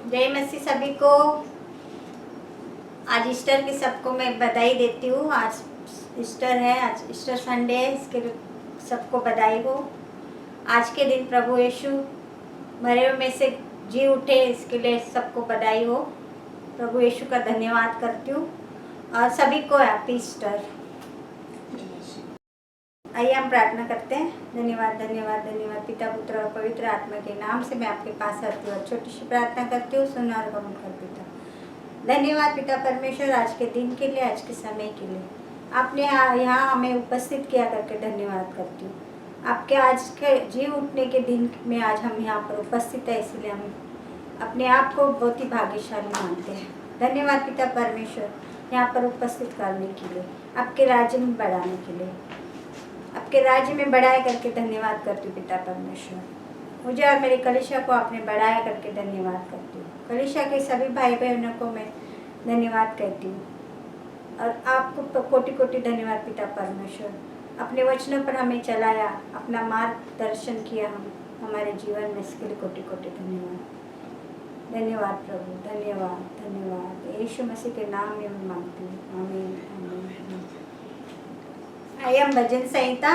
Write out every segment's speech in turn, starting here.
जय मसीह सभी को। आज ईस्टर की सबको मैं बधाई देती हूँ। आज ईस्टर है, आज ईस्टर संडे है, इसके लिए सबको बधाई हो। आज के दिन प्रभु यीशु मरे में से जी उठे, इसके लिए सबको बधाई हो। प्रभु यीशु का धन्यवाद करती हूँ और सभी को हैप्पी ईस्टर। आइए हम प्रार्थना करते हैं। धन्यवाद धन्यवाद धन्यवाद पिता पुत्र और पवित्र आत्मा के नाम से मैं आपके पास आती हूँ। छोटी सी प्रार्थना करती हूँ, सुन और गमन कर पिता। धन्यवाद पिता परमेश्वर, आज के दिन के लिए, आज के समय के लिए आपने यहाँ हमें उपस्थित किया करके धन्यवाद करती हूँ। आपके आज के जी उठने के दिन में आज हम यहाँ पर उपस्थित है, इसलिए हम अपने आप को बहुत ही भाग्यशाली मानते हैं। धन्यवाद पिता परमेश्वर, यहाँ पर उपस्थित करने के लिए, आपके राज्य में बढ़ाने के लिए, आपके राज्य में बढ़ाया करके धन्यवाद करती हूँ पिता परमेश्वर। मुझे और मेरी कलिशा को आपने बढ़ाया करके धन्यवाद करती हूँ। कलिशा के सभी भाई बहनों को मैं धन्यवाद कहती हूँ और आपको कोटि कोटि धन्यवाद पिता परमेश्वर। अपने वचनों पर हमें चलाया, अपना मार्गदर्शन किया हमारे जीवन में, इसके लिए कोटि कोटि धन्यवाद। धन्यवाद प्रभु, धन्यवाद धन्यवाद। यीशु मसीह के नाम में मैं मांगती हूँ, आमीन आमीन। आइए हम भजन संहिता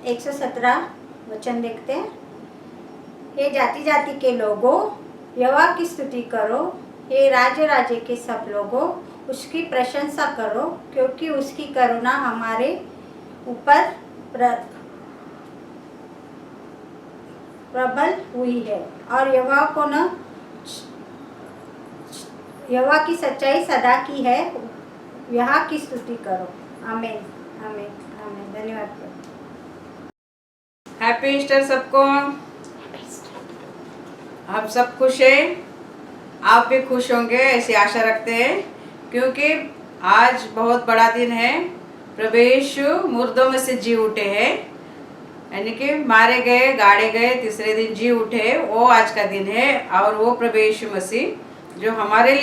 117 वचन देखते हैं। हे जाति जाति के लोगों, यहोवा की स्तुति करो। हे राज्य राज्य के सब लोगों, उसकी प्रशंसा करो, क्योंकि उसकी करुणा हमारे ऊपर प्रबल हुई है और यहोवा की सच्चाई सदा की है। यहाँ की स्तुति करो। आमीन आमीन आमीन। धन्यवाद। हैप्पी ईस्टर सबको। हम सब खुश हैं, आप भी खुश होंगे ऐसी आशा रखते हैं, क्योंकि आज बहुत बड़ा दिन है। प्रभु यीशु मुर्दों में से जी उठे हैं, यानी कि मारे गए, गाड़े गए, तीसरे दिन जी उठे, वो आज का दिन है। और वो प्रभु यीशु मसीह जो हमारे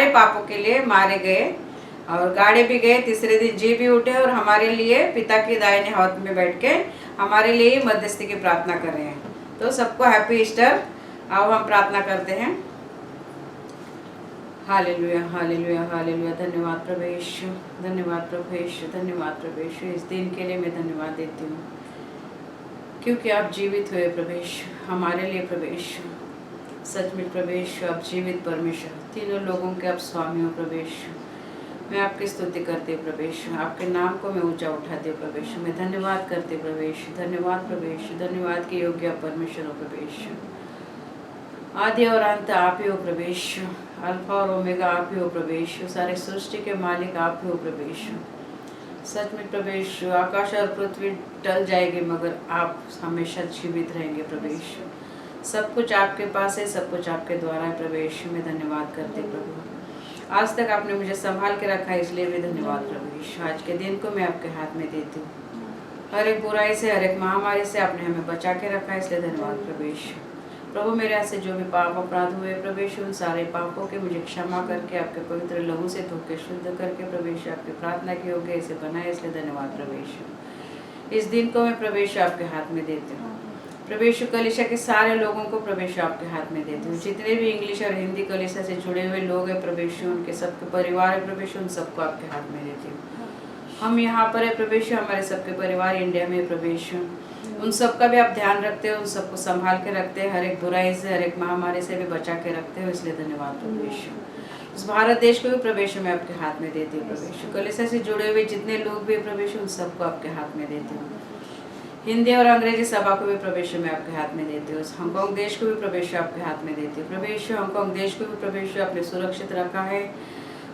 पापों के लिए मारे गए और गाड़े भी गए, तीसरे दिन जी भी उठे और हमारे लिए पिता के दाहिने हाथ में बैठ के हमारे लिए मध्यस्थी की प्रार्थना कर रहे हैं। तो सबको हैप्पी ईस्टर। आओ हम प्रार्थना करते हैं। Hallelujah hallelujah hallelujah. धन्यवाद प्रभु यीशु, धन्यवाद प्रभु यीशु, धन्यवाद प्रभु यीशु। इस दिन के लिए मैं धन्यवाद देती हूँ, क्योंकि आप जीवित हुए प्रभु यीशु हमारे लिए। प्रभु यीशु सच में प्रभु यीशु आप जीवित परमेश्वर, तीनों लोगों के आप स्वामी हो प्रभु यीशु। मैं आपकी स्तुति करती हूँ प्रभु यीशु, आपके नाम को मैं ऊंचा उठाती हूँ प्रभु यीशु। मैं धन्यवाद करती हूँ प्रभु यीशु, धन्यवाद प्रभु यीशु, धन्यवाद के योग्य परमेश्वर हो प्रभु यीशु। आदि और अंत आप ही हो प्रभु यीशु, अल्फा और ओमेगा आप ही हो प्रभु यीशु, सारे सृष्टि के मालिक आप ही हो प्रभु यीशु। सच में प्रभु यीशु आकाश और पृथ्वी टल जाएगी, मगर आप हमेशा जीवित रहेंगे प्रभु यीशु। सब कुछ आपके पास है, सब कुछ आपके द्वारा है प्रभु यीशु। मैं धन्यवाद करती हूँ प्रभु, आज तक आपने मुझे संभाल के रखा है, इसलिए मैं धन्यवाद प्रभु यीशु। आज के दिन को मैं आपके हाथ में देती हूँ। हर एक बुराई से, हर एक महामारी से आपने हमें बचा के रखा है, इसलिए धन्यवाद प्रभु यीशु। प्रभु मेरे यहाँ से जो भी पाप अपराध हुए प्रभु यीशु, उन सारे पापों के मुझे क्षमा करके आपके पवित्र लहू से धो के शुद्ध करके प्रभु यीशु आपकी प्रार्थना की योग्य इसे बनाए, इसलिए धन्यवाद प्रभु यीशु। इस दिन को मैं प्रभु यीशु आपके हाथ में देती हूँ। प्रभु यीशु कलीसिया के सारे लोगों को प्रभु यीशु आपके हाथ में देती हूँ। जितने भी इंग्लिश और हिंदी कलीसिया से जुड़े हुए लोग हैं प्रभु यीशु, उनके सबके परिवार है प्रभु यीशु, उन सबको आपके हाथ में देती हूँ। हम यहाँ पर है प्रभु यीशु, हमारे सबके परिवार इंडिया में प्रभु यीशु, उन सब का भी आप ध्यान रखते हो, उन सबको संभाल के रखते हैं, हर एक बुराई से, हर एक महामारी से भी बचा के रखते हो, इसलिए धन्यवाद प्रभु यीशु। उस भारत देश को भी प्रभु यीशु मैं आपके हाथ में देती हूँ प्रभु यीशु। कलीसिया से जुड़े हुए जितने लोग भी प्रभु यीशु, उन सबको आपके हाथ में देती हूँ। हिंदी और अंग्रेजी सभा को भी प्रभु यीशु मैं आपके हाथ में देती हूँ। हांगकांग देश को भी प्रभु यीशु आपके हाथ में देती हूँ प्रभु यीशु। हांगकांग देश को भी प्रभु यीशु आपने सुरक्षित रखा है,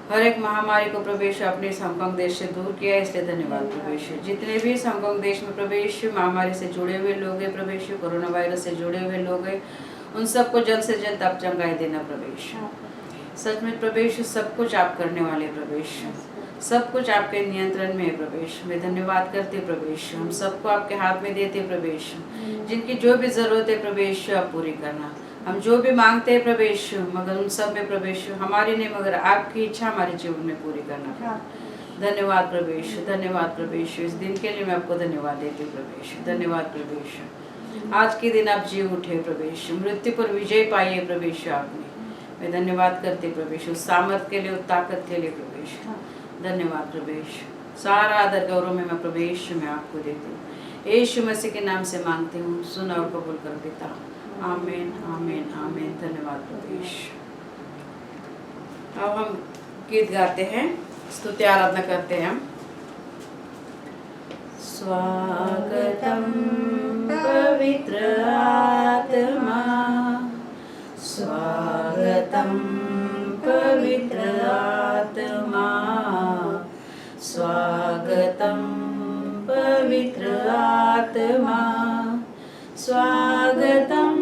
हर एक महामारी को प्रभु यीशु आपने इस हांगकांग देश से दूर किया है, इसलिए धन्यवाद प्रभु यीशु। जितने भी इस हांगकांग देश में प्रभु यीशु महामारी से जुड़े हुए लोग हैं प्रभु यीशु, कोरोना वायरस से जुड़े हुए लोग हैं, उन सबको जल्द से जल्द आप चंगाई देना प्रभु यीशु। सच में प्रभु यीशु सब कुछ आप करने वाले प्रभु यीशु, सब कुछ आपके नियंत्रण में है प्रभु यीशु। मैं धन्यवाद करती हूँ प्रभु यीशु। हम सबको आपके हाथ में देते प्रभु यीशु। जिनकी जो भी जरूरत है प्रभु यीशु आप पूरी करना। हम जो भी मांगते हैं प्रभु यीशु, मगर उन सब में प्रभु यीशु हमारी नहीं मगर आपकी इच्छा हमारे जीवन में पूरी करना। धन्यवाद प्रभु यीशु, धन्यवाद प्रभु यीशु। इस दिन के लिए मैं आपको धन्यवाद देती हूँ प्रभु यीशु, धन्यवाद प्रभु यीशु। आज के दिन आप जी उठे प्रभु यीशु, मृत्यु पर विजय पाई है प्रभु यीशु आपने। मैं धन्यवाद करती प्रभु यीशु, उस सामर्थ के लिए, उस ताकत के लिए प्रभु यीशु। धन्यवाद प्रभु यीशु। सारा आदर गौरव में मैं प्रभु यीशु में आपको देती हूँ। यीशु मसीह के नाम से मांगती हूँ, सुन और कबूल कर पिता। आमीन आमीन आमीन। धन्यवाद प्रभु यीशु। अब हम गीत गाते हैं, स्तुति आराधना करते हैं हम। स्वागतम पवित्र आत्मा, स्वागतम पवित्र आत्मा, स्वागतम पवित्र आत्मा, स्वागतम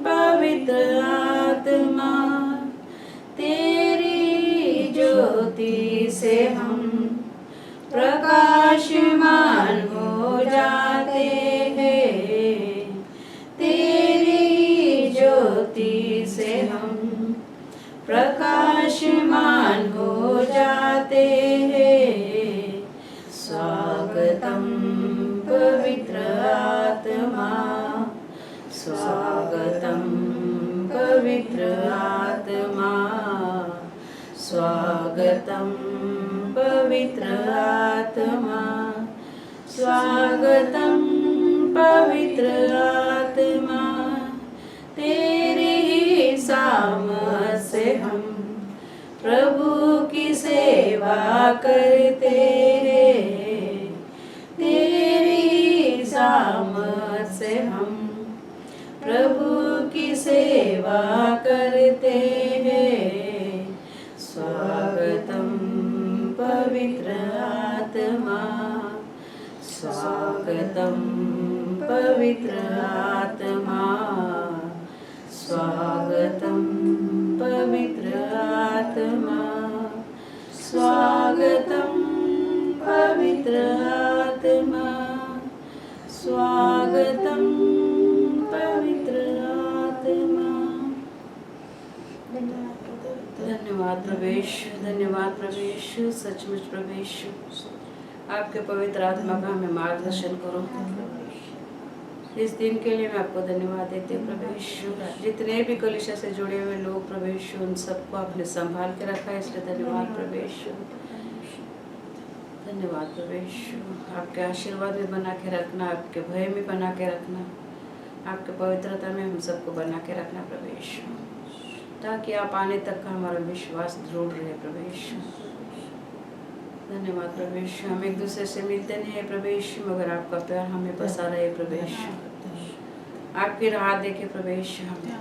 पवित्र आत्मा। तेरी ज्योति से हम प्रकाशमान हो जाते हैं, तेरी ज्योति से हम प्रकाशमान हो जाते हैं। स्वागतम पवित्र आत्मा, स्वागतम पवित्र आत्मा, स्वागतम पवित्र आत्मा, स्वागतम पवित्र आत्मा। तेरी ही सामर्थ से हम प्रभु की सेवा करते हैं, तेरी सामर्थ से हम प्रभु की सेवा करते हैं। स्वागतम पवित्र आत्मा, स्वागतम पवित्र आत्मा, स्वागतम पवित्र आत्मा, स्वागतम पवित्र आत्मा, स्वागतम पवित्र आत्मा। धन्यवाद प्रभु यीशु, धन्यवाद प्रभु यीशु, सचमुच प्रभु यीशु, आपके पवित्र आत्मा का हमें मार्गदर्शन करो। इस दिन के लिए मैं आपको धन्यवाद देती हूँ प्रभु यीशु। जितने भी कलीसिया से जुड़े हुए लोग प्रभु यीशु, उन सबको आपने संभाल के रखा है, इसलिए धन्यवाद प्रभु यीशु। धन्यवाद प्रभु यीशु। आपके आशीर्वाद में बना के रखना, आपके भय में बना के रखना, आपके पवित्रता में हम सबको बना के रखना प्रभु यीशु, ताकि आप आने तक का हमारा विश्वास दृढ़ रहे प्रभु यीशु। धन्यवाद प्रभु यीशु। हम एक दूसरे से मिलते नहीं है प्रभु यीशु, मगर आपका प्यार हमें बसा रहे प्रभु यीशु। आपकी राह देखे प्रभु यीशु हमें।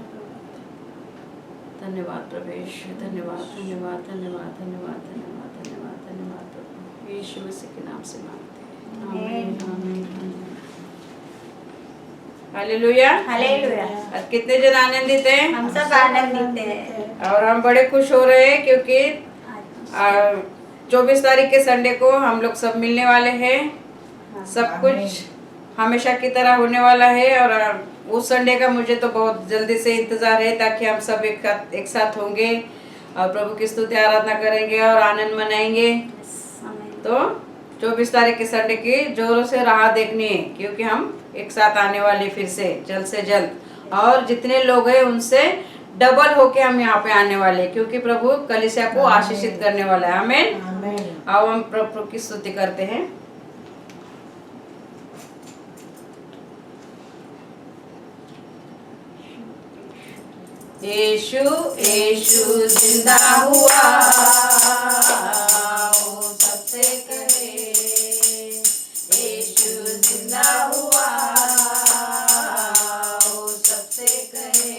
धन्यवाद प्रभु यीशु, धन्यवाद धन्यवाद धन्यवाद धन्यवाद धन्यवाद धन्यवाद धन्यवाद प्रभु यीशु मसीह के नाम से मांगते हैं। आमीन आमीन। Hallelujah hallelujah. आज कितने जन आनंदित हैं? हम सब आनंदित हैं और हम बड़े खुश हो रहे हैं क्योंकि 24 तारीख के संडे को हम लोग सब मिलने वाले हैं। सब कुछ हमेशा की तरह होने वाला है और उस संडे का मुझे तो बहुत जल्दी से इंतजार है, ताकि हम सब एक साथ होंगे और प्रभु की स्तुति आराधना करेंगे और आनंद मनाएंगे। तो 24 तारीख के संडे की जोरों से राह देखनी है, क्योंकि हम एक साथ आने वाले फिर से जल्द, और जितने लोग हैं उनसे डबल होके हम यहाँ पे आने वाले, क्योंकि प्रभु कलीसिया को आशीषित करने वाला है। आमीन। अब हम प्रभु की स्तुति करते हैं। यीशु यीशु जिंदा हुआ, वो सबसे कहे यीशु जिंदा हुआ, वो सबसे कहे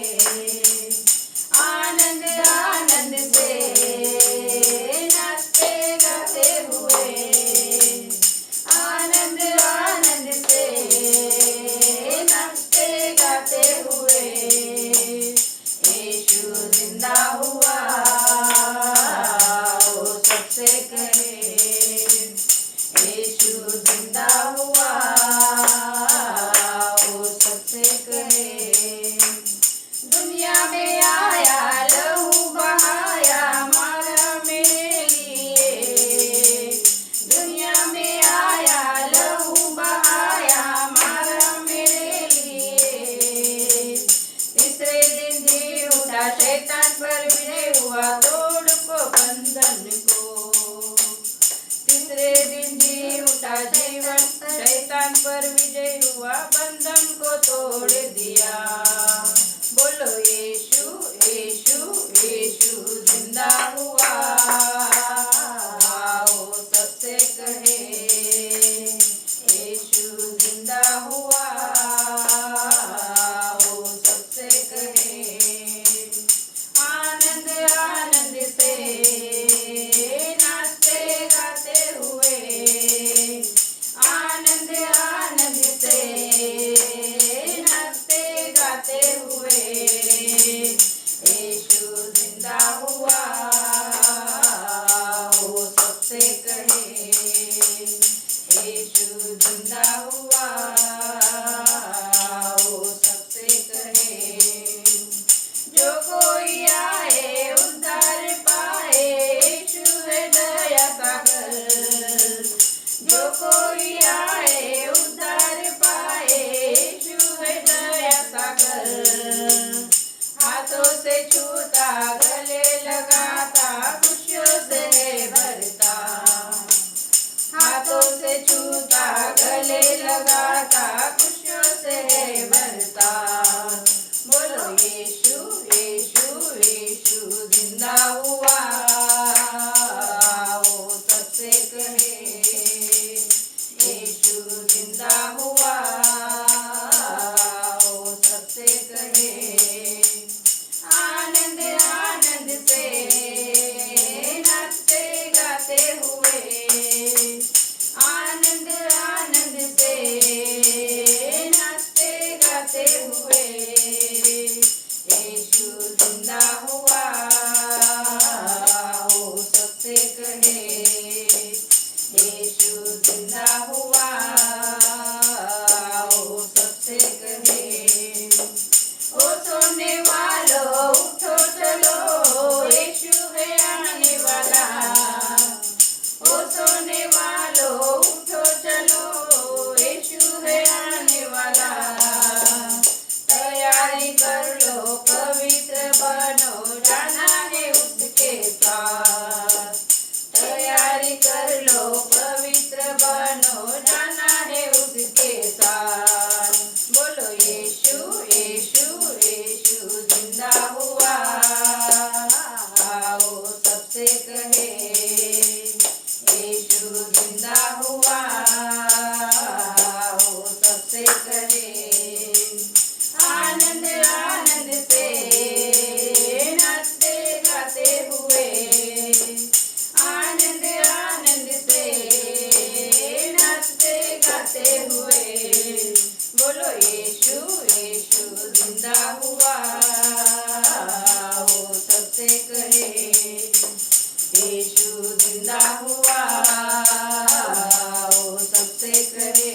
आनंद आनंद से नाचते गाते हुए, आनंद आनंद से नाचते गाते हुए यीशु जिंदा हुआ, वो सबसे शैतान पर विजय हुआ, तोड़ को बंधन को। तीसरे दिन जी उठा जीवन, शैतान पर विजय हुआ, बंधन को तोड़ दिया। बोलो यीशु यीशु यीशु जिंदा हुआ, आओ सबसे कहे यीशु जिंदा हुआ, आओ सबसे कहे। आनंद आनंद से नाचते गाते हुए, आनंद आनंद से नाचते गाते हुए, यीशु जिंदा हुआ, वो सबसे कहे यीशु जिंदा हुआ, वो सबसे कहे। जो कोई आए उद्धार पाए, यीशु है दया सागर। जो कोई आए उद्धार पाए, यीशु है दया सागर। हाथों से छूता, गले लगाता, खुशियों से भरता। हाथों से छूता, गले लगाता, खुशियों से भरता। बोलो यीशु यीशु यीशु जिंदा हुआ, वो सबसे कहे यीशु जिंदा हुआ, वो सबसे कहे। आनंद आनंद से नाचते गाते हुए, आनंद आनंद से नाचते गाते हुए, यीशु जिंदा हुआ, वो सबसे कहे यीशु जिंदा हुआ, वो सबसे कहे। ओ सोने वालों उठो चलो, यीशु है आने वाला। ओ सोने वालों उठो चलो, यीशु है आने वाला। तैयारी कर लो, पवित्र बनो, जाना है उसके साथ। तैयारी कर लो, पवित्र बनो, जाना है उसके साथ। बोलो यीशु यीशु यीशु जिंदा हुआ, आओ सबसे कहे यीशु जिंदा हुआ, आओ सबसे कहे। आनंद आनंद से नाचते गाते हुए, आनंद आनंद से नाचते गाते हुए, बोलो यीशु यीशु जिंदा हुआ, वो सबसे कहे यीशु जिंदा हुआ, वो सबसे कहे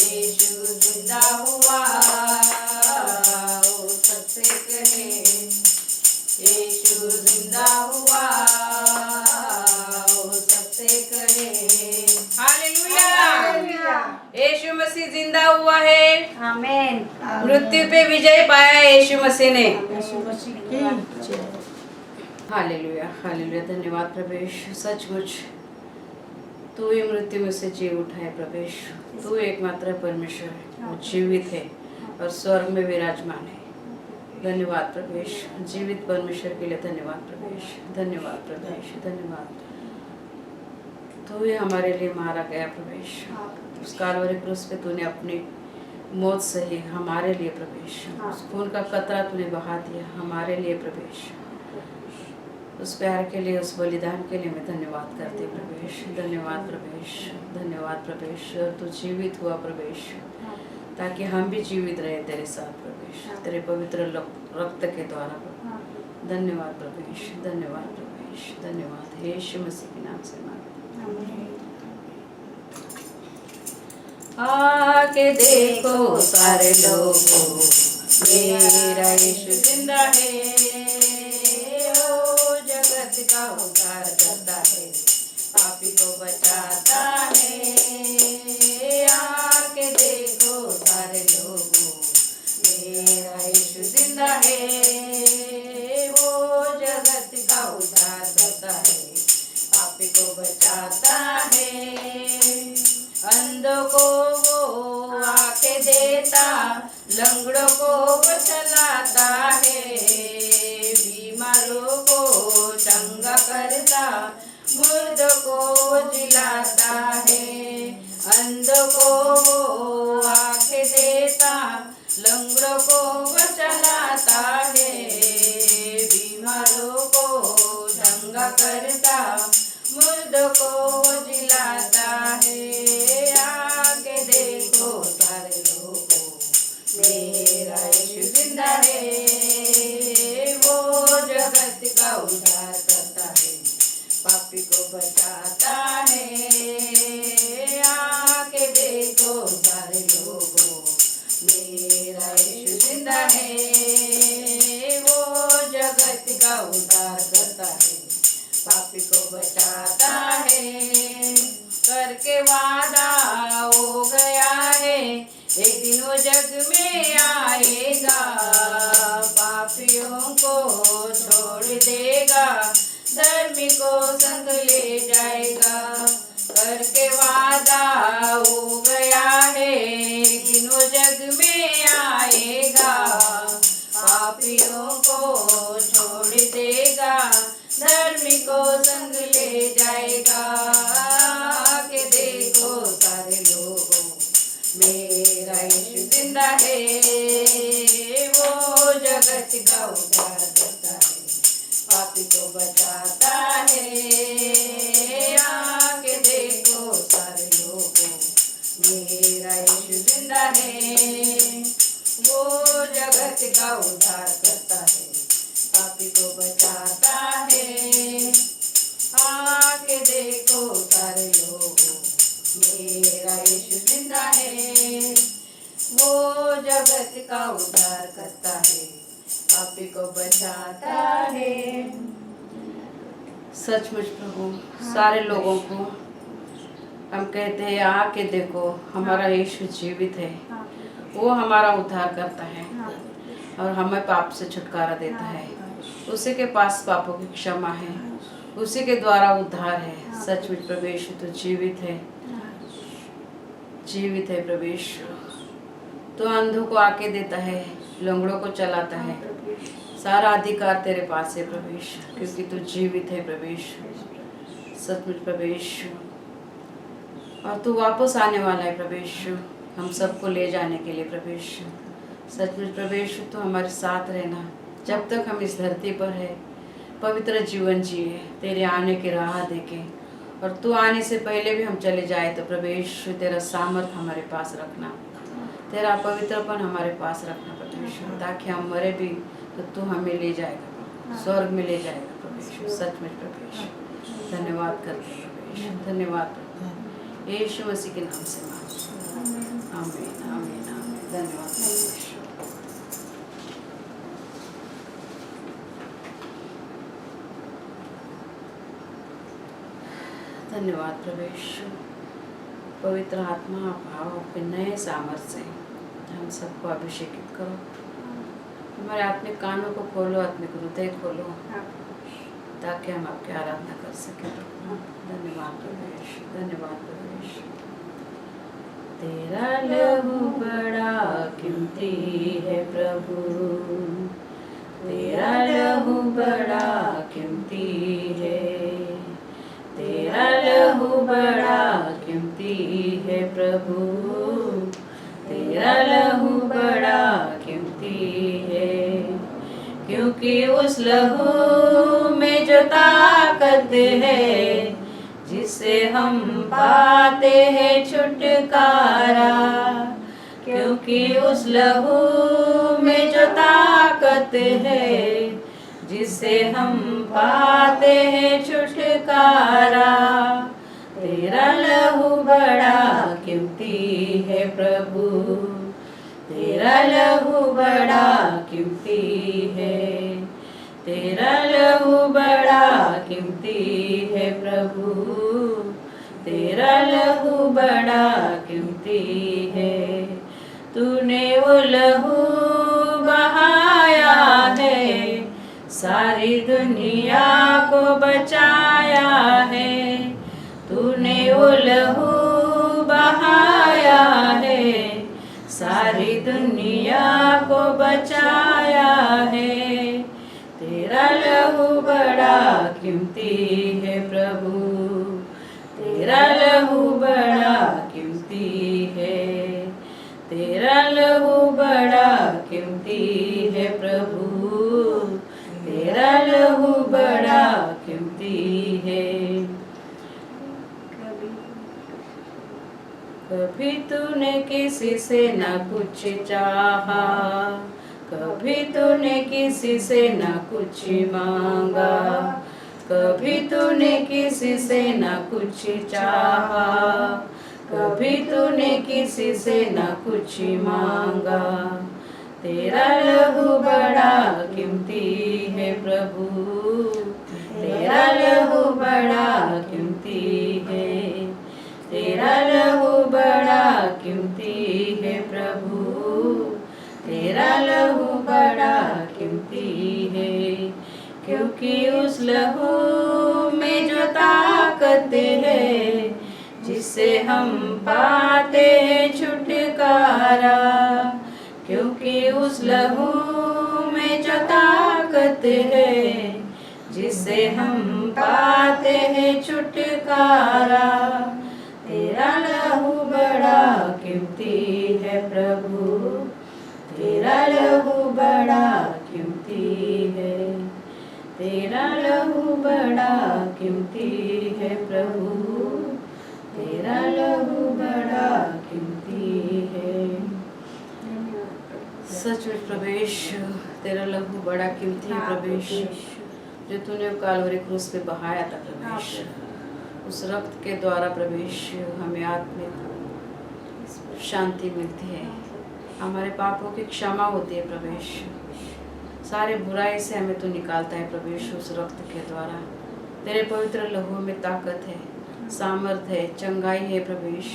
यीशु जिंदा हुआ, वो सबसे कहे यीशु जिंदा हुआ, वो सबसे कहे। हालेलुया, यीशु मसीह जिंदा हुआ है। आमीन। मृत्यु पे विजय पाया है यीशु मसीह ने। यीशु मसीह की जय। हालेलुया हालेलुया, धन्यवाद प्रभु यीशु। सचमुच तू ही मृत्यु में से जी उठा है प्रभु यीशु। तू एकमात्र परमेश्वर है, वो जीवित है और स्वर्ग में विराजमान है। धन्यवाद प्रभु यीशु, जीवित परमेश्वर के लिए धन्यवाद प्रभु यीशु। धन्यवाद प्रभु यीशु, धन्यवाद। तू ही हमारे लिए मारा गया प्रभु यीशु। उस कालवरी क्रूस पे तूने अपनी मौत सही हमारे लिए प्रभु यीशु। उस खून का कतरा तूने बहा दिया हमारे लिए प्रभु यीशु। उस प्यार के लिए, उस बलिदान के लिए मैं धन्यवाद करती हूँ प्रभु यीशु। धन्यवाद प्रभु यीशु, धन्यवाद प्रभु यीशु। और तू जीवित हुआ प्रभु यीशु, ताकि हम भी जीवित रहे तेरे साथ प्रभु यीशु, तेरे पवित्र रक्त के द्वारा प्रभु। धन्यवाद प्रभु यीशु, धन्यवाद प्रभु यीशु, धन्यवाद। यीशु मसीह के नाम से मांगते हैं। आके देखो सारे लोगों, मेरा यीशु जिंदा है। ओ जगत का उद्धार करता है, पापी को बचाता है। आके देखो सारे लोगों, मेरा यीशु जिंदा है। को वो चलाता है, बीमारों को चंगा करता, मुर्द को वो जिलाता है, अंध को वो आंखें देता, लंगड़ों को वो चलाता है, बीमारों को चंगा करता, मुर्द को वो जिलाता है। आके देखो सारे लोगों, मेरा यीशु जिंदा है, वो जगत का उद्धार करता है, पापी को बचाता है। आके देखो सारे लोगों, मेरा यीशु जिंदा है, वो जगत का उद्धार करता है, पापी को बचाता है। करके वादा हो गया है, एक दिन वो जग में आएगा, पापियों को छोड़ देगा, धर्मी को संग ले जाएगा। करके वादा हो गया है, एक दिन वो जग में आएगा, पापियों को छोड़ देगा, धर्मी को संग ले जाएगा। के देखो सारे लोगों, मेरा यीशु जिंदा है, वो जगत का उद्धार करता है, पापी को बचाता है। आके देखो सारे लोगों, मेरा यीशु जिंदा है, वो जगत का उद्धार करता है, पापी को बचाता है। आके देखो सारे लोगों, मेरा यीशु जिंदा है, वो जगत का उद्धार करता है, पापी को बचाता है। सचमुच प्रभु, सारे लोगों को हम कहते हैं आके देखो, हमारा यीशु जीवित है, वो हमारा उद्धार करता है और हमें पाप से छुटकारा देता है। उसी के पास पापों की क्षमा है, उसी के द्वारा उद्धार है। सचमुच प्रभु यीशु तो जीवित है, जीवित है प्रभु यीशु। तो अंधों को आके देता है, लंगड़ों को चलाता है, सारा अधिकार तेरे पास है प्रभु यीशु, क्योंकि तू जीवित है प्रभु यीशु। सचमुच प्रभु यीशु, और तू वापस आने वाला है प्रभु यीशु, हम सबको ले जाने के लिए प्रभु यीशु। सचमुच प्रभु यीशु, तो हमारे साथ रहना जब तक हम इस धरती पर है, पवित्र जीवन जिए तेरे आने की राह देके, और तू आने से पहले भी हम चले जाए तो प्रभु यीशु तेरा सामर्थ हमारे पास रखना, तेरा पवित्रपन हमारे पास रखना प्रभु यीशु, ताकि हम मरे भी तो तू हमें ले जाएगा, स्वर्ग में ले जाएगा प्रभु यीशु। सचमुच प्रभु यीशु, धन्यवाद करते हैं प्रभु यीशु, धन्यवाद प्रभु यीशु मसीह के नाम से मांगते हैं, आमीन आमीन आमीन। धन्यवाद प्रभु यीशु। धन्यवाद प्रभु यीशु। पवित्र आत्मा भाव के नए सामर्थ्य से हम सबको अभिषेकित करो, हमारे आत्मिक कानों को खोलो, आत्मिक हृदय खोलो, ताकि हम आपकी आराधना कर सकें। धन्यवाद प्रभु यीशु, धन्यवाद प्रभु यीशु। तेरा लहू बड़ा कीमती है प्रभु, तेरा लहू बड़ा कीमती है, तेरा लहू बड़ा कीमती है प्रभु, तेरा लहू बड़ा कीमती है, क्योंकि उस लहू में जो ताकत है, जिससे हम पाते हैं छुटकारा, क्योंकि उस लहू में जो ताकत है, जिससे हम पाते हैं छुटकारा। तेरा लहू बड़ा कीमती है प्रभु, तेरा लहू बड़ा कीमती है, तेरा लहू बड़ा कीमती है प्रभु, तेरा लहू बड़ा कीमती है। तूने वो लहू बहाया है, सारी दुनिया को बचाया है, तूने वो लहू बहाया है, सारी दुनिया को बचाया है। तेरा लहू बड़ा कीमती है प्रभु, तेरा लहू बड़ा कीमती है, तेरा लहू बड़ा कीमती है प्रभु, तेरा लहू बड़ा कीमती है। कभी तूने किसी से न कुछ चाहा, कभी तूने किसी से न कुछ मांगा, कभी तूने किसी से न कुछ चाहा, कभी तूने किसी से न कुछ मांगा। तेरा लहू बड़ा कीमती है प्रभु, तेरा लहू बड़ा कीमती है, तेरा लहू बड़ा कीमती है प्रभु, तेरा लहू बड़ा कीमती है। क्योंकि उस लहू में जो ताकत है, जिससे हम पाते हैं छुटकारा, क्योंकि उस लहू में जो ताकत है, जिससे हम पाते हैं छुटकारा। तेरा लहू बड़ा कीमती है प्रभु, तेरा लहू बड़ा कीमती है, तेरा लहू बड़ा कीमती है प्रभु, तेरा लहू बड़ा कीमती है। सचमुच प्रभेश, तेरा लहू बड़ा कीमती है प्रभेश, जो तूने कालवरी क्रूस पे बहाया था प्रभेश। उस रक्त के द्वारा प्रभेश हमें आत्मिक शांति मिलती है, हमारे पापों की क्षमा होती है प्रभेश, सारे बुराई से हमें तू निकालता है प्रभेश। उस रक्त के द्वारा तेरे पवित्र लहू में ताकत है, सामर्थ है, चंगाई है प्रभेश।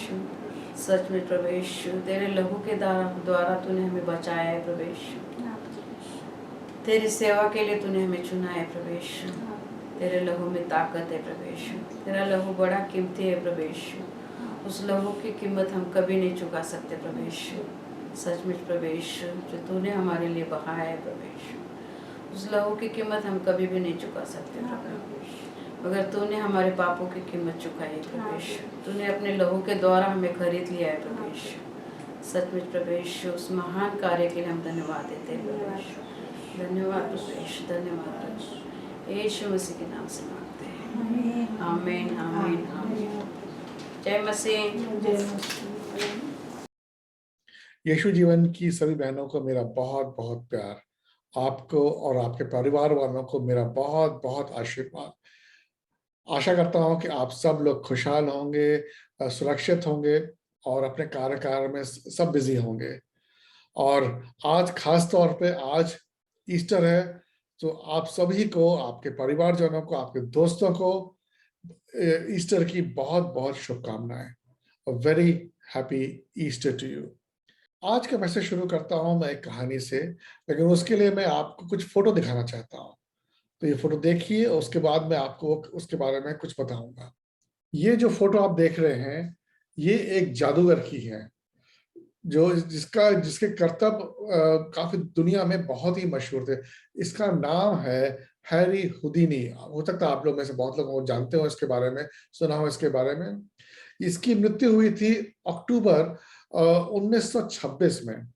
सच में प्रभेश, तेरे लहू के द्वारा तूने हमें बचाया है प्रभेश, तेरी सेवा के लिए तूने हमें चुना है प्रभेश। तेरे लहू में ताकत है प्रभेश, तेरा लहू बड़ा कीमती है प्रभेश। उस लहू की कीमत हम कभी नहीं चुका सकते प्रभेश। सचमुच प्रभेश, जो तूने हमारे लिए बहाया है प्रभेश, उस लहू की कीमत हम कभी भी नहीं चुका सकते प्रभेश, मगर तूने हमारे पापों की कीमत चुकाई है प्रभेश। तूने अपने लहू के द्वारा हमें खरीद लिया है प्रभेश। सचमुच प्रभेश, उस महान कार्य के लिए हम धन्यवाद देते हैं प्रभेश। धन्यवाद प्रभेश, धन्यवाद प्रभेश। यीशु मसीह के नाम से मांगते हैं, आमीन आमीन आमीन। जय मसीह। यीशु जीवन की सभी बहनों को मेरा बहुत बहुत प्यार, आपको और आपके परिवार वालों को मेरा बहुत बहुत आशीर्वाद। आशा करता हूं कि आप सब लोग खुशहाल होंगे, सुरक्षित होंगे और अपने कार्य में सब बिजी होंगे। और आज खास तौर पे आज ईस्टर है, तो आप सभी को, आपके परिवारजनों को, आपके दोस्तों को ईस्टर की बहुत बहुत शुभकामनाएं। Very happy Easter to you. आज का मैसेज शुरू करता हूं मैं एक कहानी से, लेकिन उसके लिए मैं आपको कुछ फोटो दिखाना चाहता हूं। तो ये फोटो देखिए, उसके बाद मैं आपको उसके बारे में कुछ बताऊंगा। ये जो फोटो आप देख रहे हैं, ये एक जादूगर की है, जो जिसके करतब काफी दुनिया में बहुत ही मशहूर थे। इसका नाम है हैरी हुडीनी। हो सकता है आप लोग में से बहुत लोग जानते हो इसके बारे में, सुना हो इसके बारे में। इसकी मृत्यु हुई थी अक्टूबर 1926 में।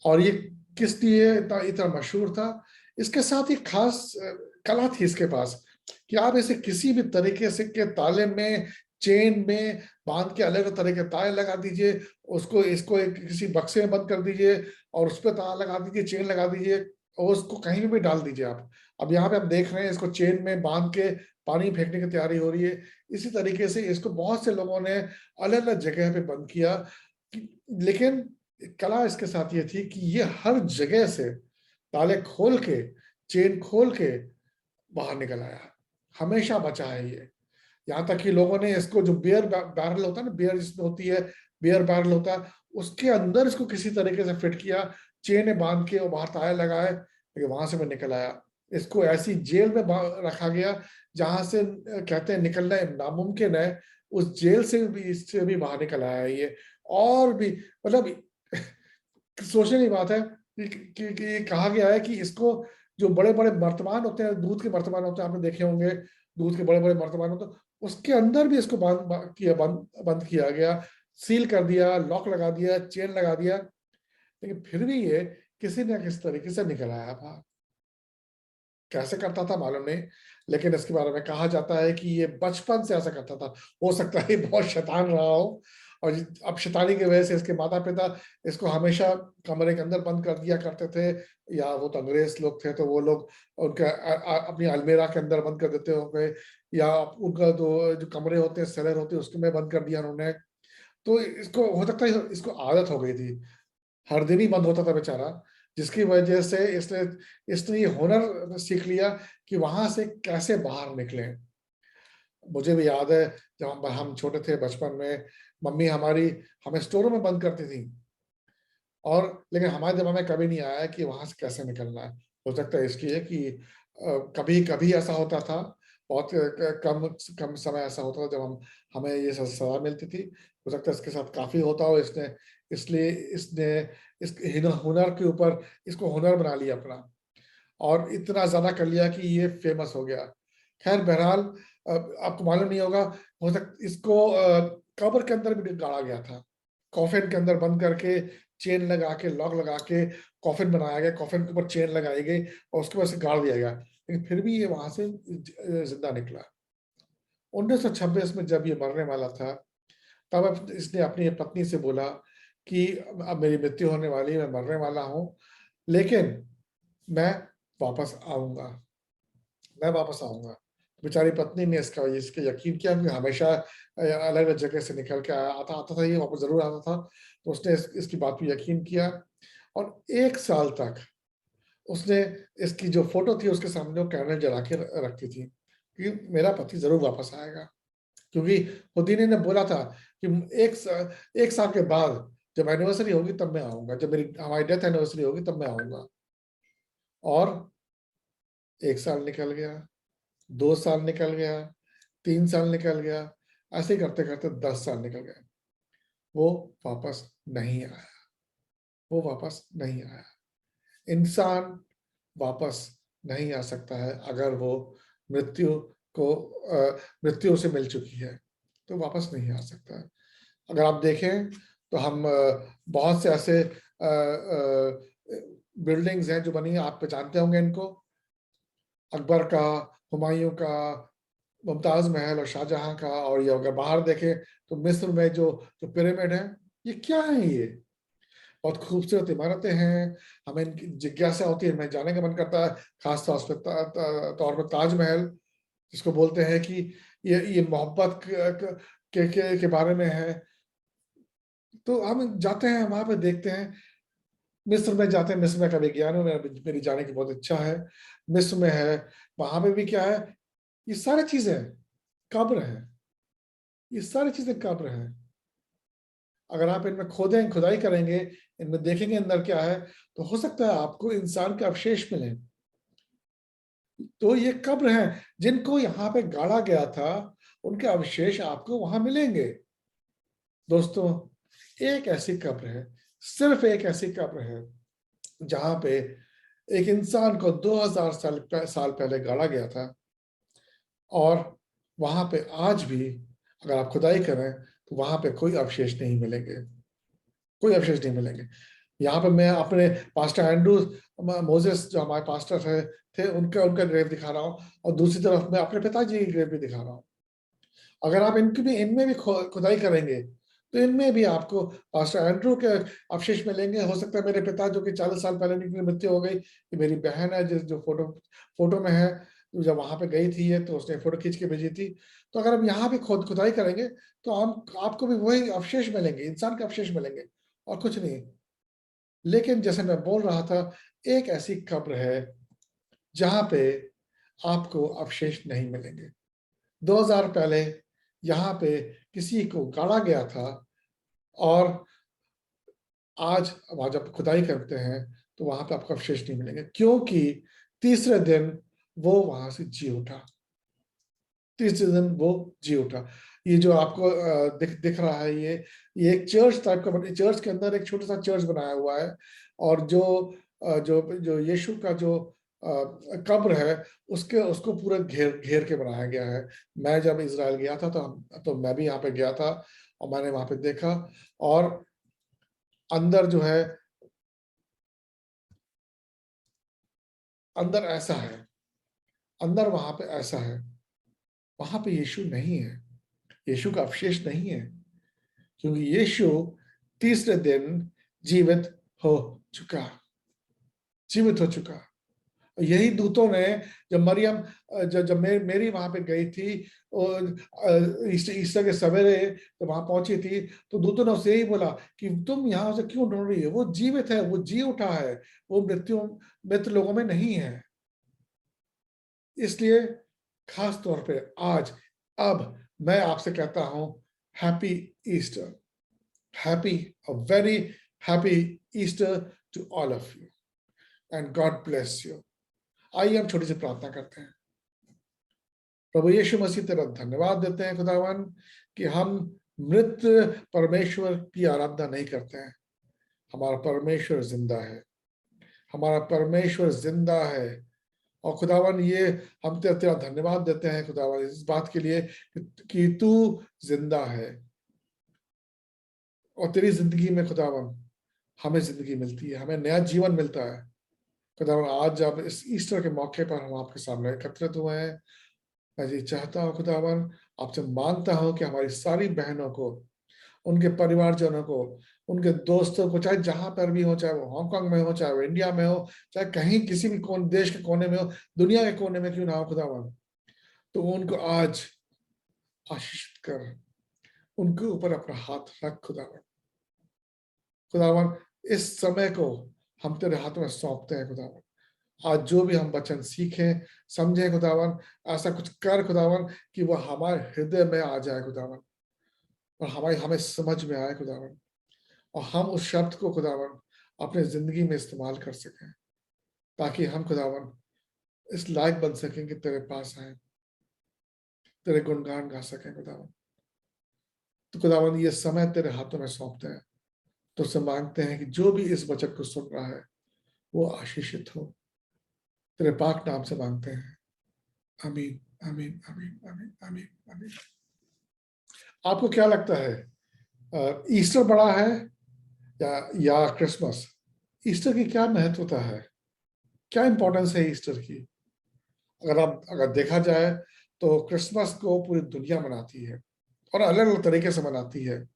और ये किस लिए इतना मशहूर था? इसके साथ ही खास कला थी इसके पास कि आप इसे किसी भी तरीके से के ताले में, चेन में बांध के अलग तरह के ताले लगा दीजिए, इसको किसी बक्से में बंद कर दीजिए और उस पर ताला लगा दीजिए, चेन लगा दीजिए और उसको कहीं भी डाल दीजिए आप। अब यहाँ पे आप देख रहे हैं, इसको चेन में बांध के पानी फेंकने की तैयारी हो रही है। इसी तरीके से इसको बहुत से लोगों ने अलग अलग जगह पे बंद किया, लेकिन कला इसके साथ ये थी कि ये हर जगह से ताले खोल के, चेन खोल के बाहर निकल आया, हमेशा बचा है ये। यहाँ तक कि लोगों ने इसको, जो बियर बैरल होता है ना, बियर जिसमें होती है, बियर बैरल होता है, उसके अंदर इसको किसी तरीके से फिट किया, चेन में बांध के और बाहर ताले लगाए, लेकिन वहां से मैं निकल आया। इसको ऐसी जेल में रखा गया जहां से कहते हैं निकलना नामुमकिन है, उस जेल से भी, इससे भी बाहर निकल आया ये। और भी मतलब सोचने की बात है कि ये कहा गया है कि इसको जो बड़े बड़े बर्तमान होते हैं, दूध के बर्तमान होते हैं, आपने देखे होंगे, दूध के बड़े बड़े बर्तमान होते हैं, उसके अंदर भी इसको बंद किया गया, सील कर दिया, लॉक लगा दिया, चेन लगा दिया, लेकिन फिर भी ये किसी न किसी तरीके से निकल आया बाहर। कैसे करता था मालूम नहीं, लेकिन इसके बारे में कहा जाता है कि ये बचपन से ऐसा करता था। हो सकता है बहुत शैतान रहा हो, और अब शैतानी की वजह से इसके माता पिता इसको हमेशा कमरे के अंदर बंद कर दिया करते थे, या वो तो अंग्रेज लोग थे तो वो लोग उनका अपनी अलमीरा के अंदर बंद कर देते होंगे, या उनका जो कमरे होते हैं, सेलर होते हैं, उसमें बंद कर दिया उन्होंने। तो इसको हो सकता है इसको आदत हो गई थी, हर दिन ही बंद होता था बेचारा, जिसकी वजह से इसने इसने ये हुनर सीख लिया कि वहां से कैसे बाहर निकले। मुझे भी याद है जब हम छोटे थे बचपन में, मम्मी हमारी हमें स्टोरों में बंद करती थी, और लेकिन हमारे दिमाग में कभी नहीं आया कि वहां से कैसे निकलना है। हो सकता है इसलिए कि कभी कभी ऐसा होता था, बहुत कम कम समय ऐसा होता था जब हमें ये सजा मिलती थी। हो सकता है इसके साथ काफी होता हो, इसने इसलिए इसने इस हुनर के ऊपर इसको हुनर बना लिया अपना, और इतना ज्यादा कर लिया कि ये फेमस हो गया। खैर बहरहाल, आपको मालूम नहीं होगा, हो सकता इसको कब्र के अंदर भी गाड़ा गया था, कॉफिन के अंदर बंद करके, चेन लगा के, लॉक लगा के कॉफिन बनाया गया, कॉफिन के ऊपर चेन लगाई गई और उसके बाद से गाड़ दिया गया, लेकिन फिर भी ये वहां से जिंदा निकला। 1926 में जब ये मरने वाला था, तब इसने अपनी पत्नी से बोला कि अब मेरी मृत्यु होने वाली है, मैं मरने वाला हूं, लेकिन मैं वापस आऊंगा, मैं वापस आऊंगा। बेचारी पत्नी ने इसके यकीन किया, क्योंकि हमेशा अलग अलग जगह से निकल के आता आता था, ये वापस जरूर आता था, तो उसने इसकी बात पे यकीन किया, और 1 साल तक उसने इसकी जो फोटो थी उसके सामने वो कैंडल जला के रखती थी कि मेरा पति जरूर वापस आएगा, क्योंकि होदीनी ने बोला था कि 1 साल के बाद जब एनिवर्सरी होगी तब मैं आऊंगा, जब मेरी हमारी डेथ एनिवर्सरी होगी तब मैं आऊंगा। और 1 साल निकल गया, 2 साल निकल गया, 3 साल निकल गया, ऐसे करते करते 10 साल निकल गए। वो वापस नहीं आया, वो वापस नहीं आया। इंसान वापस नहीं आ सकता है अगर वो मृत्यु को मृत्यु उसे मिल चुकी है, तो वापस नहीं आ सकता है। अगर आप देखें तो हम बहुत से ऐसे बिल्डिंग्स हैं जो बनी हैं, आप पहचानते होंगे इनको, अकबर का, हुमायूं का, मुमताज महल और शाहजहां का। और ये अगर बाहर देखें तो मिस्र में जो जो पिरामिड है, ये क्या है? ये बहुत खूबसूरत इमारतें हैं, हमें इनकी जिज्ञासा होती है, हमें जाने का मन करता है, खास तौर पर ताजमहल, जिसको बोलते हैं कि ये मोहब्बत के बारे में है। तो हम जाते हैं वहां पे, देखते हैं, मिस्र में जाते हैं, मिस्र में का विज्ञान में मेरी जाने की बहुत इच्छा है। मिस्र में है, वहां पे भी क्या है, ये सारी चीजें कब्र है, ये सारी चीजें कब्र है। अगर आप इनमें खोदें, खुदाई करेंगे, इनमें देखेंगे अंदर क्या है, तो हो सकता है आपको इंसान के अवशेष मिले। तो ये कब्र हैं जिनको यहाँ पे गाड़ा गया था, उनके अवशेष आपको वहां मिलेंगे। दोस्तों, एक ऐसी कब्र है, सिर्फ एक ऐसी कब्र है जहां पे एक इंसान को 2000 साल पहले गाड़ा गया था, और वहां पे आज भी अगर आप खुदाई करें तो वहां पे कोई अवशेष नहीं मिलेंगे, कोई अवशेष नहीं मिलेंगे। यहाँ पे मैं अपने पास्टर एंड्रूज मोजेस जो हमारे पास्टर थे उनका उनका ग्रेव दिखा रहा हूँ, और दूसरी तरफ मैं अपने पिताजी की ग्रेव भी दिखा रहा हूँ। अगर आप इनमें भी खुदाई करेंगे तो इनमें भी आपको पास्टर एंड्रू के अवशेष मिलेंगे। हो सकता है मेरे पिता, जो कि 40 साल पहले उनकी मृत्यु हो गई, कि मेरी बहन है जो फोटो में है, तो जब वहां पे गई थी ये, तो उसने फोटो खींच के भेजी थी। तो अगर हम यहाँ भी खुदाई करेंगे तो हम आपको भी वही अवशेष मिलेंगे, इंसान के अवशेष मिलेंगे, और कुछ नहीं। लेकिन जैसे मैं बोल रहा था, एक ऐसी कब्र है जहां पे आपको अवशेष नहीं मिलेंगे। 2000 पहले यहाँ पे किसी को गाड़ा गया था, और आज वहां जब खुदाई करते हैं तो वहां पे आपको अवशेष नहीं मिलेंगे, क्योंकि तीसरे दिन वो वहां से जी उठा, तीसरे दिन वो जी उठा। ये जो आपको दिख रहा है, ये एक चर्च टाइप का चर्च के अंदर एक छोटा सा चर्च बनाया हुआ है, और जो यीशु का जो कब्र है उसको पूरा घेर घेर के बनाया गया है। मैं जब इजराइल गया था तो मैं भी यहाँ पे गया था, और मैंने वहां पे देखा, और अंदर जो है, अंदर ऐसा है, अंदर वहां पे ऐसा है, वहां पे यीशु नहीं है, यीशु का अवशेष नहीं है, क्योंकि यीशु तीसरे दिन जीवित हो चुका, जीवित हो चुका। यही दूतों ने, जब मरियम जब मेरी वहां पे गई थी और ईस्टर के सवेरे जब वहां पहुंची थी, तो दूतों ने उससे यही बोला कि तुम यहां से क्यों ढूंढ रही है, वो जीवित है, वो जी उठा है, वो मृत लोगों में नहीं है। इसलिए खास तौर पे आज अब मैं आपसे कहता हूं, happy Easter, happy, a very happy Easter to all of you, and God bless you. आइए हम छोटी सी प्रार्थना करते हैं। प्रभु यीशु मसीह तेरा धन्यवाद देते हैं खुदावन कि हम मृत परमेश्वर की आराधना नहीं करते हैं। हमारा परमेश्वर जिंदा है, हमारा परमेश्वर जिंदा है। और खुदावन, ये हम तेरा धन्यवाद देते हैं खुदावन इस बात के लिए कि तू जिंदा है, और तेरी जिंदगी में खुदावन हमें जिंदगी मिलती है, हमें नया जीवन मिलता है। खुदावन, आज जब इस ईस्टर के मौके पर हम आपके सामने एकत्रित हुए हैं, मैं ये चाहता हूँ खुदावन, आपसे मांगता हूँ कि हमारी सारी बहनों को, उनके परिवारजनों को, उनके दोस्तों को, चाहे जहां पर भी हो, चाहे वो हांगकांग में हो, चाहे वो इंडिया में हो, चाहे कहीं किसी भी देश के कोने में हो, दुनिया के कोने में क्यों ना हो खुदावन, तो उनको आज आशीषित कर, उनके ऊपर अपना हाथ रख खुदावन। खुदावन, इस समय को हम तेरे हाथ में सौंपते हैं खुदावन। आज जो भी हम वचन सीखें, समझें खुदावन, ऐसा कुछ कर खुदावन कि वह हमारे हृदय में आ जाए खुदावन, और हमें समझ में आए खुदावन, और हम उस शब्द को खुदावन अपने जिंदगी में इस्तेमाल कर सकें, ताकि हम खुदावन इस लायक बन सकें कि तेरे पास आए, तेरे गुणगान गा सकें खुदावन। तो खुदावन, ये समय तेरे हाथों में सौंपते हैं, तो उससे मांगते हैं कि जो भी इस वचन को सुन रहा है वो आशीषित हो। तेरे पाक नाम से मांगते हैं, आमीन, आमीन, आमीन, आमीन, आमीन, आमीन। आपको क्या लगता है, ईस्टर बड़ा है या क्रिसमस? ईस्टर की क्या महत्वता है, क्या इंपॉर्टेंस है ईस्टर की? अगर देखा जाए तो क्रिसमस को पूरी दुनिया मनाती है, और अलग अलग तरीके से मनाती है,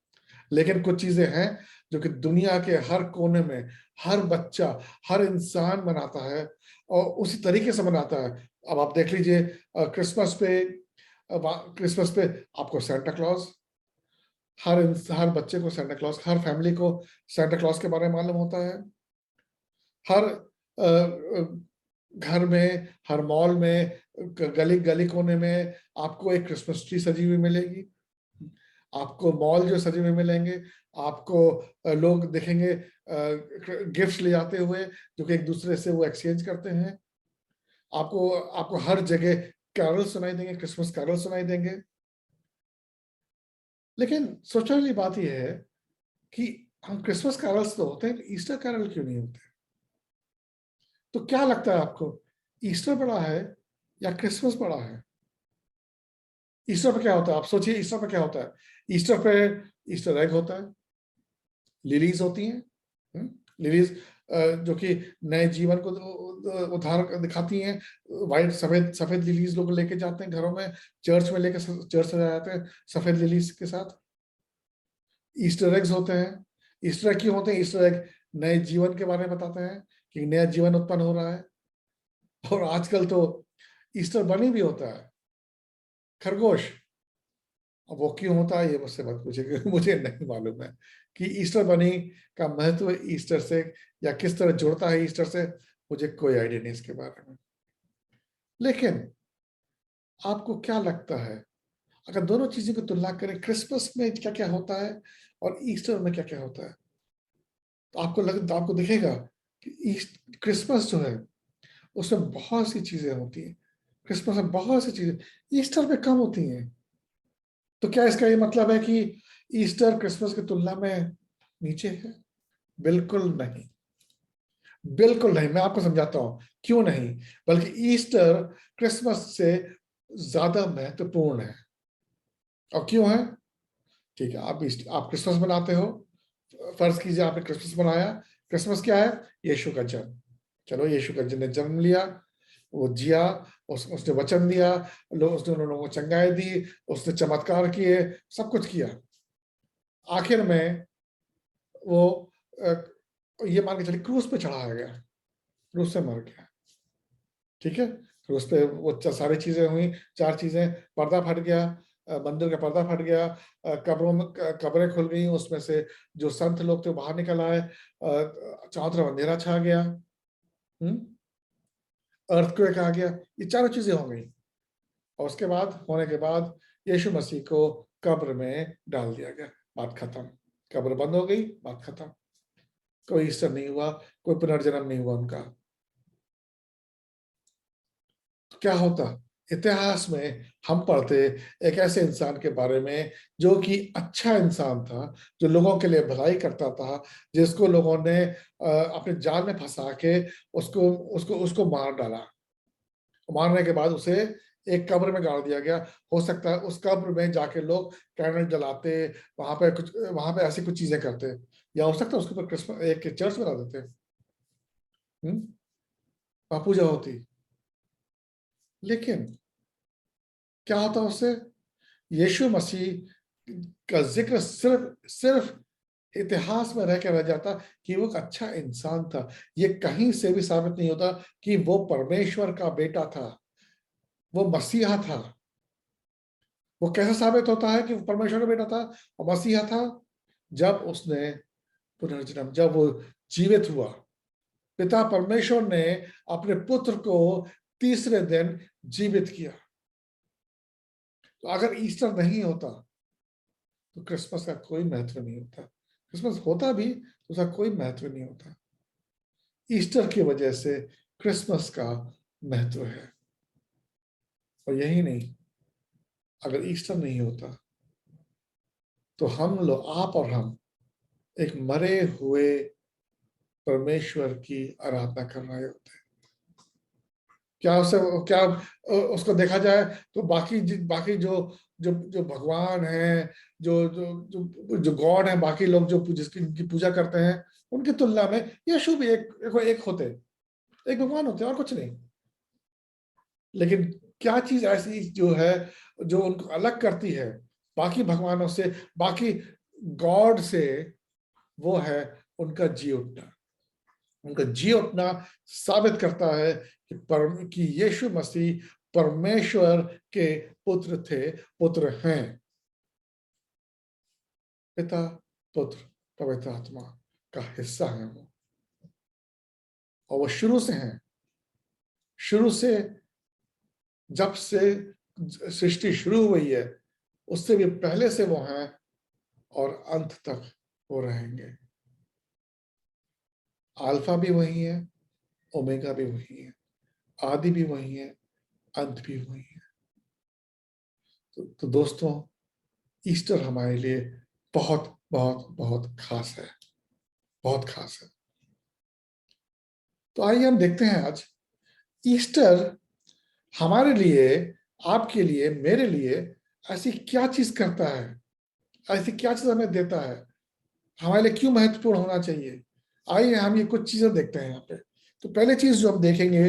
लेकिन कुछ चीजें हैं जो कि दुनिया के हर कोने में हर बच्चा, हर इंसान मनाता है, और उसी तरीके से मनाता है। अब आप देख लीजिए, क्रिसमस पे आपको सेंटा क्लॉज, हर बच्चे को सेंटा क्लॉज, हर फैमिली को सेंटा क्लॉज के बारे में मालूम होता है। हर घर में, हर मॉल में, गली गली कोने में आपको एक क्रिसमस ट्री सजी हुई मिलेगी, आपको मॉल जो सजे हुए मिलेंगे, आपको लोग देखेंगे गिफ्ट्स ले जाते हुए, जो कि एक दूसरे से वो एक्सचेंज करते हैं। आपको हर जगह कैरल सुनाई देंगे, क्रिसमस कैरल सुनाई देंगे। लेकिन सोचने वाली बात यह है कि हम क्रिसमस कैरल्स तो होते हैं, ईस्टर कैरल क्यों नहीं होते? तो क्या लगता है आपको, ईस्टर बड़ा है या क्रिसमस बड़ा है? ईस्टर पे क्या होता है? आप सोचिए, ईस्टर पे क्या होता है? ईस्टर पे ईस्टर एग होता है, लिलीज होती हैं, लिलीज जो कि नए जीवन को उधार दिखाती हैं। वाइट सफेद सफेद लिलीज लोग लेके जाते हैं घरों में, चर्च में लेके चर्च सजाए जाते हैं सफेद लिलीज के साथ। ईस्टर एग्स होते हैं। ईस्टर एग क्यों होते हैं? ईस्टर एग नए जीवन के बारे में बताते हैं कि नया जीवन उत्पन्न हो रहा है। और आजकल तो ईस्टर बनी भी होता है, खरगोश। अब वो क्यों होता है ये मुझसे मत पूछे, क्योंकि मुझे नहीं मालूम है कि ईस्टर बनी का महत्व ईस्टर से या किस तरह जुड़ता है ईस्टर से, मुझे कोई आइडिया नहीं इसके बारे में। लेकिन आपको क्या लगता है, अगर दोनों चीजों की तुलना करें, क्रिसमस में क्या क्या होता है और ईस्टर में क्या क्या होता है, तो आपको दिखेगा कि क्रिसमस जो है उसमें बहुत सी चीजें होती हैं, क्रिसमस में बहुत सी चीजें ईस्टर में कम होती हैं। तो क्या इसका ये मतलब है कि ईस्टर क्रिसमस की तुलना में नीचे है? बिल्कुल नहीं, बिल्कुल नहीं। मैं आपको समझाता हूं क्यों नहीं। बल्कि ईस्टर क्रिसमस से ज्यादा महत्वपूर्ण है। और क्यों है? ठीक है, आप क्रिसमस मनाते हो, फर्ज कीजिए आपने क्रिसमस मनाया। क्रिसमस क्या है? यीशु का जन्म। चलो, यीशु का ने जन्म लिया, वो जिया, उसने वचन दिया, उसने उन लोगों को चंगाई दी, उसने चमत्कार किए, सब कुछ किया। आखिर में वो ये मान के चलिए क्रूस पे चढ़ाया गया, क्रूस से मर गया। ठीक है, क्रूस पे वो सारी चीजें हुई, चार चीजें। पर्दा फट गया, मंदिर का पर्दा फट गया, कब्रों में कब्रें खुल गई, उसमें से जो संत लोग थे बाहर निकल आए, चारों तरफ अंधेरा छा गया, अर्थक्वेक आ गया, ये चारों चीजें हो गई। और उसके बाद होने के बाद यीशु मसीह को कब्र में डाल दिया गया, बात खत्म। कब्र बंद हो गई, बात खत्म। कोई ईस्टर नहीं हुआ, कोई पुनर्जन्म नहीं हुआ उनका। तो क्या होता? इतिहास में हम पढ़ते एक ऐसे इंसान के बारे में जो कि अच्छा इंसान था, जो लोगों के लिए भलाई करता था, जिसको लोगों ने अपने जाल में फंसा के उसको उसको उसको मार डाला। मारने के बाद उसे एक कब्र में गाड़ दिया गया। हो सकता है उस कब्र में जाके लोग कैंडल जलाते, वहां पे ऐसी कुछ चीजें करते, या हो सकता है उसके ऊपर क्रिसमस एक चर्च बना देते, वहां पूजा होती। लेकिन क्या होता उससे? यीशु मसीह का जिक्र सिर्फ सिर्फ इतिहास में रह के रह जाता कि वो एक अच्छा इंसान था। ये कहीं से भी साबित नहीं होता कि वो परमेश्वर का बेटा था, वो मसीहा था। वो कैसे साबित होता है कि वो परमेश्वर का बेटा था और मसीहा था? जब उसने पुनर्जन्म, जब वो जीवित हुआ। पिता परमेश्वर ने अपने पुत्र को तीसरे दिन जीवित किया। तो अगर ईस्टर नहीं होता तो क्रिसमस का कोई महत्व नहीं होता। क्रिसमस होता भी तो उसका कोई महत्व नहीं होता। ईस्टर की वजह से क्रिसमस का महत्व है। और यही नहीं, अगर ईस्टर नहीं होता तो हम लोग, आप और हम, एक मरे हुए परमेश्वर की आराधना कर रहे होते। क्या उसको देखा जाए तो बाकी जो जो जो भगवान है, जो जो जो गॉड है, बाकी लोग जो जिसकी पूजा करते हैं, उनकी तुलना में यीशु भी एक होते, एक भगवान होते, और कुछ नहीं। लेकिन क्या चीज ऐसी जो है जो उनको अलग करती है बाकी भगवानों से, बाकी गॉड से? वो है उनका जी उठना। उनका जी उठना साबित करता है कि यीशु मसीह परमेश्वर के पुत्र थे, पुत्र हैं। पिता, पुत्र, पवित्र आत्मा का हिस्सा है वो, और वो शुरू से हैं। शुरू से, जब से सृष्टि शुरू हुई है उससे भी पहले से वो हैं, और अंत तक वो रहेंगे। अल्फा भी वही है, ओमेगा भी वही है, आदि भी वही है, अंत भी वही है। तो दोस्तों, ईस्टर हमारे लिए बहुत बहुत बहुत खास है, बहुत खास है। तो आइए हम देखते हैं आज ईस्टर हमारे लिए, आपके लिए, मेरे लिए ऐसी क्या चीज करता है, ऐसी क्या चीज हमें देता है, हमारे लिए क्यों महत्वपूर्ण होना चाहिए। आइए हम ये कुछ चीजें देखते हैं यहाँ पे। तो पहले चीज जो हम देखेंगे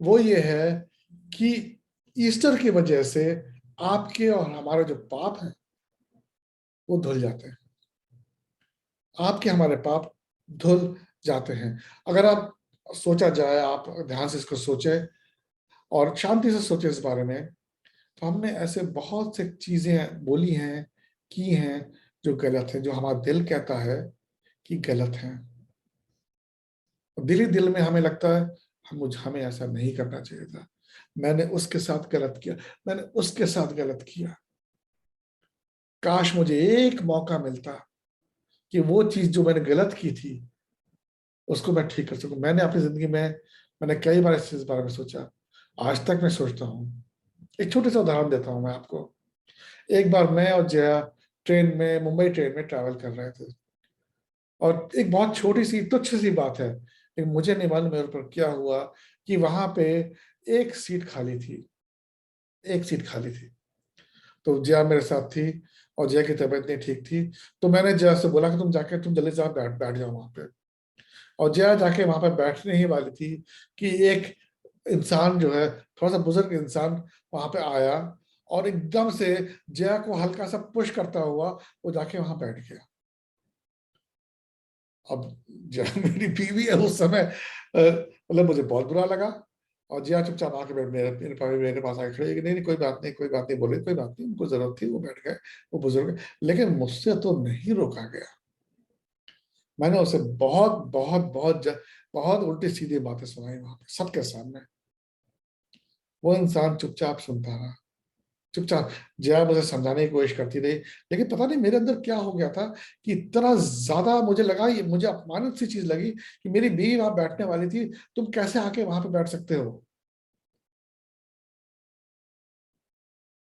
वो ये है कि ईस्टर की वजह से आपके और हमारे जो पाप हैं वो धुल जाते हैं। आपके हमारे पाप धुल जाते हैं। अगर आप सोचा जाए, आप ध्यान से इसको सोचे और शांति से सोचे इस बारे में, तो हमने ऐसे बहुत से चीजें बोली हैं, की हैं, जो गलत है, जो हमारा दिल कहता है कि गलत है। दिल ही दिल में हमें लगता है हमें ऐसा नहीं करना चाहिए था, मैंने उसके साथ गलत किया, मैंने उसके साथ गलत किया। काश मुझे एक मौका मिलता कि वो चीज जो मैंने गलत की थी उसको मैं ठीक कर सकूं। मैंने अपनी जिंदगी में, मैंने कई बार इस चीज बारे में सोचा, आज तक मैं सोचता हूँ। एक छोटे सा उदाहरण देता हूं मैं आपको। एक बार मैं और जया ट्रेन में, मुंबई ट्रेन में ट्रैवल कर रहे थे, और एक बहुत छोटी सी तुच्छ सी बात है, लेकिन मुझे नहीं मालूम मेरे ऊपर क्या हुआ कि वहां पे एक सीट खाली थी, एक सीट खाली थी। तो जया मेरे साथ थी और जया की तबीयत नहीं ठीक थी। तो मैंने जया से बोला कि तुम जल्दी से बैठ बैठ जाओ वहां पे। और जया जाके वहां पे बैठने ही वाली थी कि एक इंसान जो है, थोड़ा सा बुजुर्ग इंसान वहां पे आया और एकदम से जया को हल्का सा पुश करता हुआ वो जाके वहां बैठ गया। अब जया मेरी बीवी है उस समय, मतलब मुझे बहुत बुरा लगा। और जया चुपचाप आके मेरे पास आके खड़ी, नहीं नहीं कोई बात नहीं, कोई बात नहीं, बोले कोई बात नहीं, उनको जरूरत थी, वो बैठ गए, वो बुजुर्ग। लेकिन मुझसे तो नहीं रोका गया। मैंने उसे बहुत बहुत बहुत बहुत उल्टी सीधी बातें सुनाई वहां पे सबके सामने। वो इंसान चुपचाप सुनता रहा, चुपचाप। जया मुझे समझाने की कोशिश करती रही, लेकिन पता नहीं मेरे अंदर क्या हो गया था कि इतना ज्यादा मुझे लगा, ये मुझे अपमानित सी चीज लगी कि मेरी बीवी वहां बैठने वाली थी, तुम कैसे आके वहां पे बैठ सकते हो।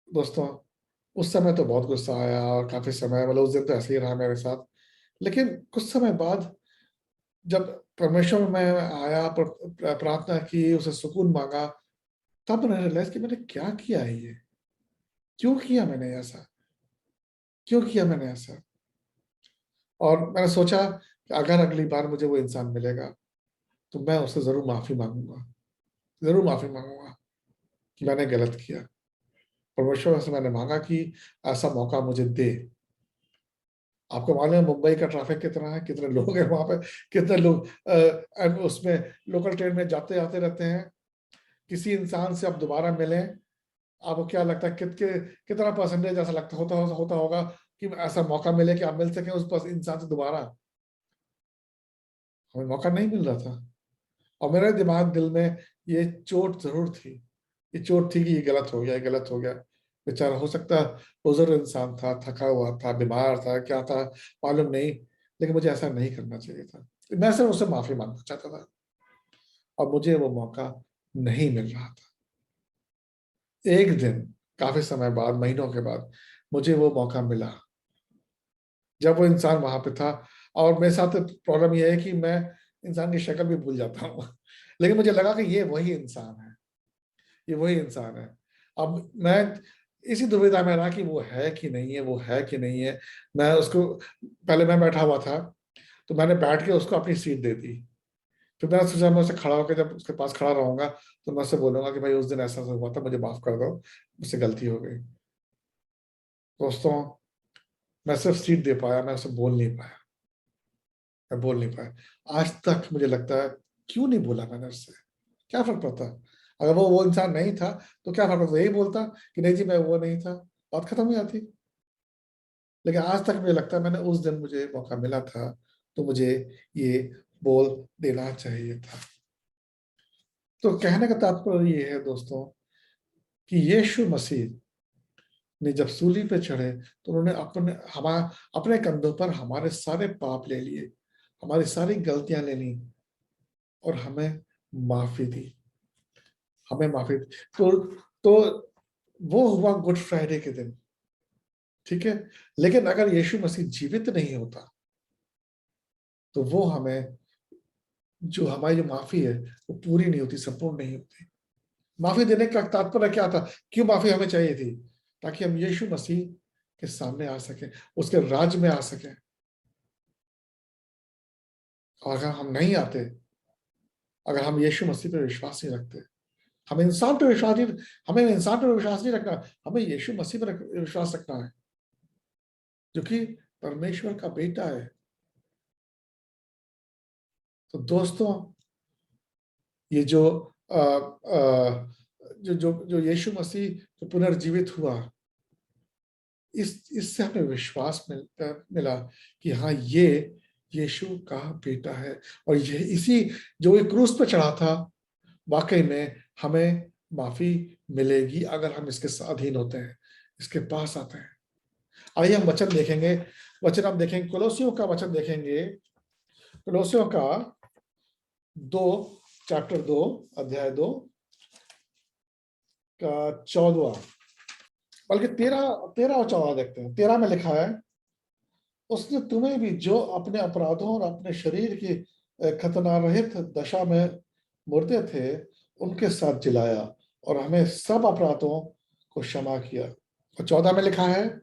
दोस्तों, उस समय तो बहुत गुस्सा आया और काफी समय, मतलब उस दिन तो ऐसे ही रहा मेरे साथ। लेकिन कुछ समय बाद जब परमेश्वर में मैं आया, प्रार्थना की, उसे सुकून मांगा, तब मैंने रियलाइज कि मैंने क्या किया है, ये क्यों किया मैंने ऐसा, क्यों किया मैंने ऐसा। और मैंने सोचा कि अगर अगली बार मुझे वो इंसान मिलेगा तो मैं उससे जरूर माफी मांगूंगा, जरूर माफी मांगूंगा कि मैंने गलत किया। परमेश्वर से मैंने मांगा कि ऐसा मौका मुझे दे। आपको मालूम है मुंबई का ट्रैफिक कितना है, कितने लोग हैं वहां पे, कितने लोग उसमें लोकल ट्रेन में जाते आते रहते हैं। किसी इंसान से आप दोबारा मिलें, आपको क्या लगता है कितना परसेंटेज ऐसा लगता होता होगा कि ऐसा मौका मिले कि आप मिल सके उस इंसान से दोबारा। हमें मौका नहीं मिल रहा था। और मेरे दिल में ये चोट जरूर थी, ये चोट थी कि ये गलत हो गया, ये गलत हो गया। बेचारा, हो सकता बुजुर्ग इंसान था, थका हुआ था, बीमार था, क्या था मालूम नहीं, लेकिन मुझे ऐसा नहीं करना चाहिए था। मैं सिर्फ उससे माफी मांगना चाहता था और मुझे वो मौका नहीं मिल रहा था। एक दिन, काफी समय बाद, महीनों के बाद, मुझे वो मौका मिला जब वो इंसान वहां पे था। और मेरे साथ प्रॉब्लम यह है कि मैं इंसान की शक्ल भी भूल जाता हूँ लेकिन मुझे लगा कि ये वही इंसान है, ये वही इंसान है। अब मैं इसी दुविधा में रहा कि वो है कि नहीं है, वो है कि नहीं है। मैं उसको, पहले मैं बैठा हुआ था तो मैंने बैठ के उसको अपनी सीट दे दी। फिर मैंने सोचा मैं उससे खड़ा होकर जब उसके पास खड़ा रहूंगा तो मैं उससे बोलूंगा कि भाई उस दिन ऐसा हुआ था, मुझे माफ कर दो, मुझसे गलती हो गई। दोस्तों, मैं सिर्फ सीट दे पाया, मैं उसे बोल नहीं पाया, मैं बोल नहीं पाया। आज तक मुझे लगता है क्यों नहीं बोला मैंने उससे, क्या फर्क पड़ता। अगर वो इंसान नहीं था तो क्या फर्क पड़ता, यही बोलता कि नहीं जी मैं वो नहीं था, बात खत्म हो जाती। लेकिन आज तक मुझे लगता है मैंने उस दिन, मुझे मौका मिला था तो मुझे ये बोल देना चाहिए था। तो कहने का तात्पर्य ये है दोस्तों कि यीशु मसीह ने जब सूली पे चढ़े तो उन्होंने अपने कंधों पर हमारे सारे पाप ले लिए, हमारी सारी गलतियां ले ली और हमें माफी दी, हमें माफी दी। तो वो हुआ गुड फ्राइडे के दिन, ठीक है। लेकिन अगर यीशु मसीह जीवित नहीं होता तो वो हमें, जो हमारी जो माफी है वो पूरी नहीं होती, संपूर्ण नहीं होती। माफी देने का तात्पर्य क्या था, क्यों माफी हमें चाहिए थी? ताकि हम यीशु मसीह के सामने आ सके, उसके राज में आ सके। और अगर हम नहीं आते, अगर हम यीशु मसीह पर विश्वास नहीं रखते, हमें इंसान पर विश्वास नहीं, हमें इंसान पर विश्वास नहीं रखना, हमें यीशु मसीह पर विश्वास रखना है जो कि परमेश्वर का बेटा है। तो दोस्तों, ये जो जो जो जो यीशु मसीह जो पुनर्जीवित हुआ, इससे हमें विश्वास मिला कि हाँ, ये यीशु का बेटा है। और ये इसी जो एक क्रूस पर चढ़ा था, वाकई में हमें माफी मिलेगी अगर हम इसके अधीन होते हैं, इसके पास आते हैं। आइए हम वचन देखेंगे, वचन हम देखेंगे, कोलोसियों का वचन देखेंगे, कोलोसियों का 2, चैप्टर 2, अध्याय 2 का 14वां बल्कि 13 और 14 देखते हैं। 13 में लिखा है, उसने तुम्हें भी जो अपने अपराधों और अपने शरीर की खतनारहित दशा में मुर्दे थे उनके साथ जिलाया और हमें सब अपराधों को क्षमा किया। और 14 में लिखा है,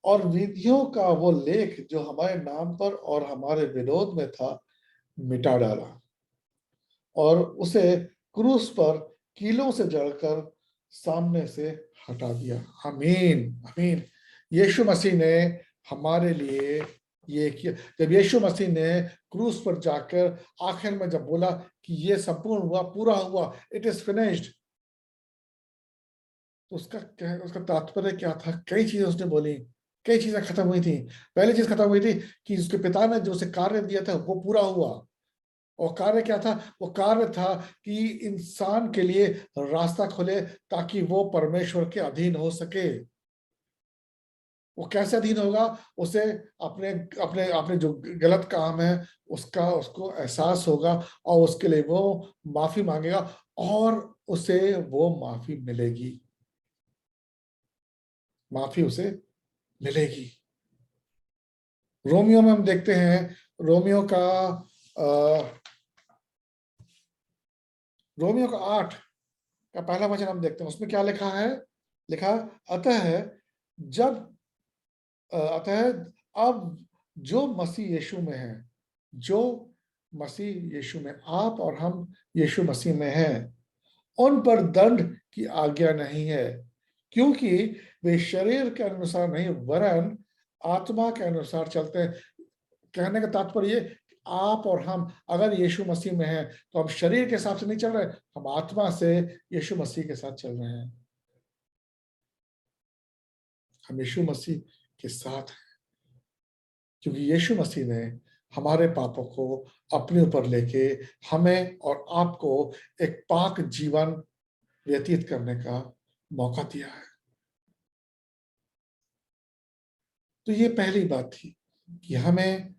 और विधियों का वो लेख जो हमारे नाम पर और हमारे विरोध में था मिटा डाला और उसे क्रूस पर कीलों से जड़कर सामने से हटा दिया। आमीन, आमीन। यीशु मसीह ने हमारे लिए ये किया। जब यीशु मसीह ने क्रूस पर जाकर आखिर में जब बोला कि ये संपूर्ण हुआ, पूरा हुआ, इट इज फिनिश्ड, तो उसका तात्पर्य क्या था? कई चीजें उसने बोली, कई चीजें खत्म हुई थी। पहली चीज खत्म हुई थी कि उसके पिता ने जो उसे कार्य दिया था वो पूरा हुआ। और कार्य क्या था? वो कार्य था कि इंसान के लिए रास्ता खोले ताकि वो परमेश्वर के अधीन हो सके। वो कैसे अधीन होगा? उसे अपने अपने अपने जो गलत काम है उसको एहसास होगा और उसके लिए वो माफी मांगेगा और उसे वो माफी मिलेगी, माफी उसे मिलेगी। रोमियो में हम देखते हैं, रोमियो का रोमियो का 8 का पहला वचन हम देखते हैं। उसमें क्या लिखा है? लिखा, जब अतः अब जो मसीह यीशु में है, जो मसीह यीशु में, आप और हम यीशु मसीह में हैं, उन पर दंड की आज्ञा नहीं है, क्योंकि वे शरीर के अनुसार नहीं वरन आत्मा के अनुसार चलते हैं। कहने का तात्पर्य ये, आप और हम अगर यीशु मसीह में हैं तो हम शरीर के हिसाब से नहीं चल रहे, हम आत्मा से यीशु मसीह के साथ चल रहे हैं। हम यीशु मसीह के साथ हैं क्योंकि यीशु मसीह ने हमारे पापों को अपने ऊपर लेके हमें और आपको एक पाक जीवन व्यतीत करने का मौका दिया है। तो ये पहली बात थी कि हमें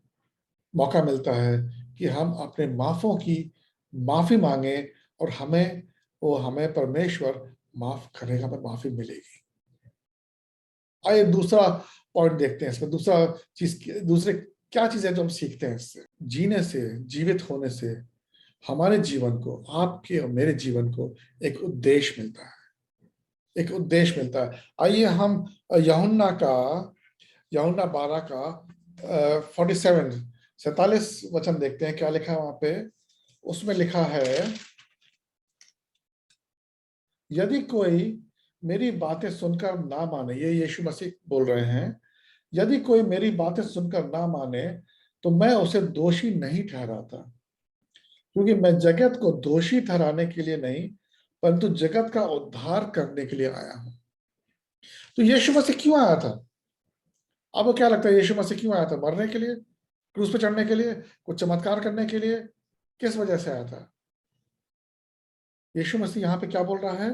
मौका मिलता है कि हम अपने माफों की माफी मांगे और हमें परमेश्वर माफ करेगा, हमें माफी मिलेगी। आइए दूसरा पॉइंट देखते हैं इसमें। दूसरे क्या चीजें जो हम सीखते हैं इससे? जीने से, जीवित होने से हमारे जीवन को, आपके और मेरे जीवन को एक उद्देश्य मिलता है, एक उद्देश्य मिलता है। आइए हम यूहन्ना 12 का 47 वचन देखते हैं। क्या लिखा है वहां पे? उसमें लिखा है, यदि कोई मेरी बातें सुनकर ना माने, ये यीशु मसीह बोल रहे हैं, यदि कोई मेरी बातें सुनकर ना माने तो मैं उसे दोषी नहीं ठहराता, क्योंकि मैं जगत को दोषी ठहराने के लिए नहीं परंतु जगत का उद्धार करने के लिए आया हूं। तो यीशु मसीह क्यों आया था? आपको क्या लगता है यीशु मसीह क्यों आया था? मरने के लिए? क्रूस पे चढ़ने के लिए? कुछ चमत्कार करने के लिए? किस वजह से आया था? यीशु मसीह यहाँ पे क्या बोल रहा है?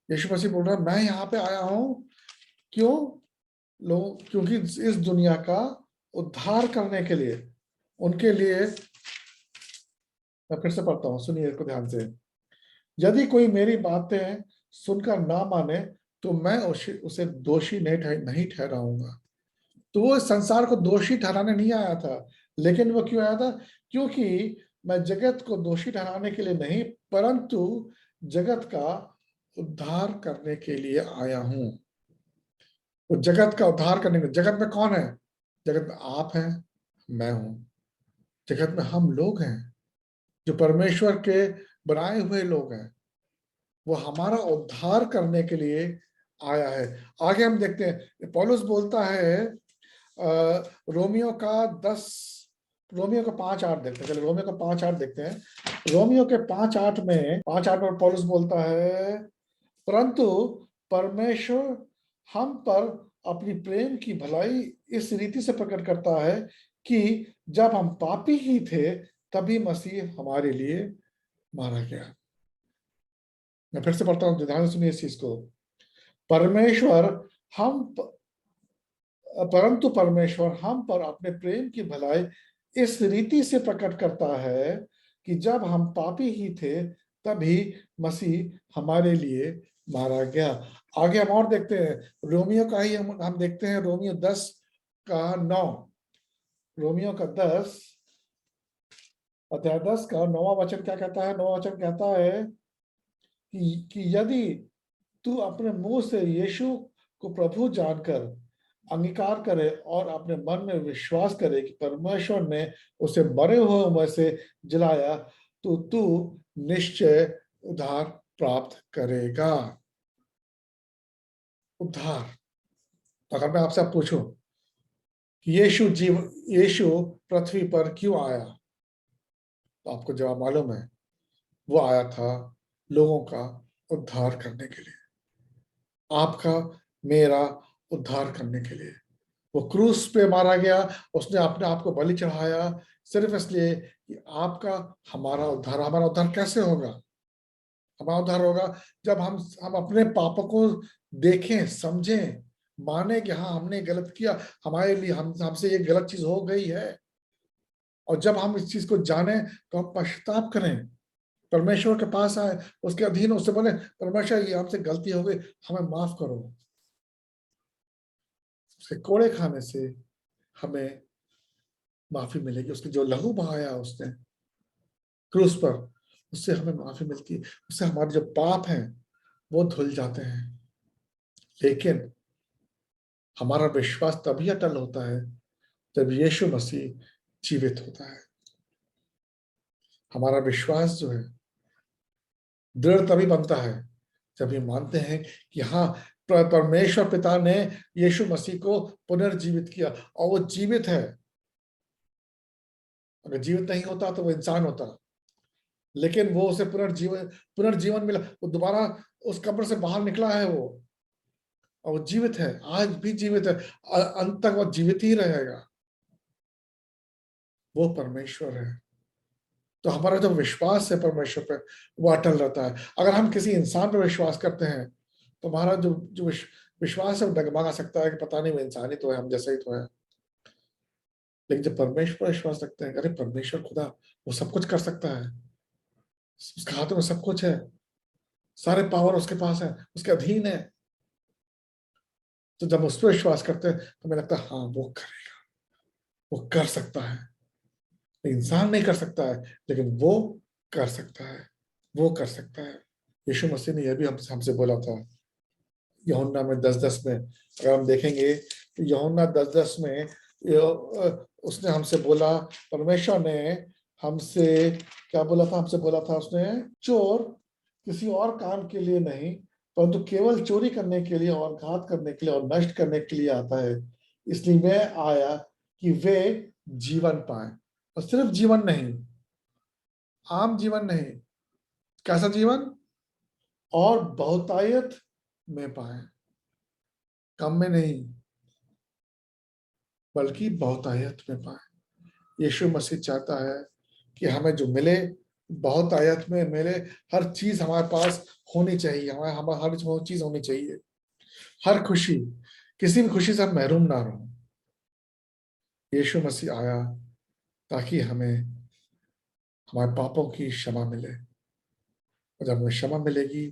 यीशु मसीह बोल रहा है, मैं यहाँ पे आया हूं क्यों? क्योंकि इस दुनिया का उद्धार करने के लिए, उनके लिए। मैं फिर से पढ़ता हूं, सुनिए इसको ध्यान से। यदि कोई मेरी बातें सुनकर ना माने तो मैं उसे दोषी नहीं ठहराऊंगा। तो वो इस संसार को दोषी ठहराने नहीं आया था, लेकिन वो क्यों आया था? क्योंकि मैं जगत को दोषी ठहराने के लिए नहीं परंतु जगत का उद्धार करने के लिए आया हूं। वो जगत का उद्धार करने के, जगत में कौन है? जगत में आप हैं, मैं हूं। जगत में हम लोग हैं जो परमेश्वर के बनाए हुए लोग हैं। वो हमारा उद्धार करने के लिए आया है। आगे हम देखते हैं, पौलुस बोलता है रोमियो का 5:8 देखते हैं। चलिए रोमियो का 5:8 देखते हैं। रोमियो के 5:8 में पौलुस बोलता है, परंतु परमेश्वर हम पर अपनी प्रेम की भलाई इस रीति से प्रकट करता है कि जब हम पापी ही थे तभी मसीह हमारे लिए मारा गया। मैं फिर से पढ़ता हूं, ध्यान से सुनिए इस चीज को। परंतु परमेश्वर हम पर अपने प्रेम की भलाई इस रीति से प्रकट करता है कि जब हम पापी ही थे तभी मसीह हमारे लिए मारा गया। आगे हम और देखते हैं, रोमियो का ही हम देखते हैं, रोमियो 10:9। रोमियो का 10 अध्याय 10 का 9वां वचन क्या कहता है? 9वां वचन कहता है कि यदि तू अपने मुंह से यीशु को प्रभु जानकर अंगीकार करे और अपने मन में विश्वास करे कि परमेश्वर ने उसे मरे हुए में से जिलाया, तो तू निश्चय उद्धार प्राप्त करेगा। उद्धार। अगर मैं आपसे पूछूं कि यीशु पृथ्वी पर क्यों आया, तो आपको जवाब मालूम है। वो आया था लोगों का उद्धार करने के लिए, आपका मेरा उद्धार करने के लिए। वो क्रूस पे मारा गया, उसने अपने आप को बलि चढ़ाया, सिर्फ इसलिए कि आपका हमारा उद्धार कैसे होगा? हमारा उद्धार होगा जब हम अपने पापों को देखें, समझें, माने कि हाँ हमने गलत किया, हमारे लिए हमसे ये गलत चीज हो गई है। और जब हम इस चीज को जाने तो हम पश्चाताप करें, परमेश्वर के पास आए, उसके अधीन, उससे बोले परमेश्वर ये हमसे गलती हो गई, हमें माफ करो। उसके कोड़े खाने से हमें माफी मिलेगी, उसके जो लहू बहाया उसने क्रूस पर, उससे हमें माफी मिलती है, उससे हमारे जो पाप हैं वो धुल जाते हैं। लेकिन हमारा विश्वास तभी अटल होता है जब यीशु मसीह जीवित होता है। हमारा विश्वास जो है दृढ़ तभी बनता है जब ये मानते हैं कि हाँ परमेश्वर पिता ने यीशु मसीह को पुनर्जीवित किया और वो जीवित है। अगर जीवित नहीं होता तो वो इंसान होता, लेकिन वो उसे पुनर्जीवन मिला, वो दोबारा उस कब्र से बाहर निकला है वो, और वो जीवित है, आज भी जीवित है, अंत तक वो जीवित ही रहेगा। वो परमेश्वर है। तो हमारा जो विश्वास है परमेश्वर पे वो अटल रहता है। अगर हम किसी इंसान पर विश्वास करते हैं तो हमारा जो जो विश्वास है वो डगमगा सकता है कि पता नहीं वो इंसान ही तो है, हम जैसा ही तो है। लेकिन जब परमेश्वर पर विश्वास रखते हैं, अरे परमेश्वर खुदा वो सब कुछ कर सकता है, उसके हाथों में सब कुछ है, सारे पावर उसके पास है, उसके अधीन है। तो जब उस पर विश्वास करते हैं तो हमें लगता है हाँ वो करेगा, वो कर सकता है। इंसान नहीं कर सकता है लेकिन वो कर सकता है, वो कर सकता है। यीशु मसीह ने यह भी हमसे बोला था यूहन्ना में 10:10 में। अगर हम देखेंगे तो यूहन्ना 10:10 में उसने हमसे बोला, परमेश्वर ने हमसे क्या बोला था? हमसे बोला था उसने, चोर किसी और काम के लिए नहीं परंतु केवल चोरी करने के लिए और घात करने के लिए और नष्ट करने के लिए आता है, इसलिए मैं आया कि वे जीवन पाए। और सिर्फ जीवन नहीं, आम जीवन नहीं, कैसा जीवन? और बहुतायत में पाए, कम में नहीं बल्कि बहुतायत में पाए। यीशु मसीह चाहता है कि हमें जो मिले बहुतायत में मिले, हर चीज हमारे पास होनी चाहिए, हमारे हर चीज होनी चाहिए, हर खुशी, किसी भी खुशी से हम महरूम ना रहो। यीशु मसीह आया ताकि हमें हमारे पापों की क्षमा मिले, और जब हमें क्षमा मिलेगी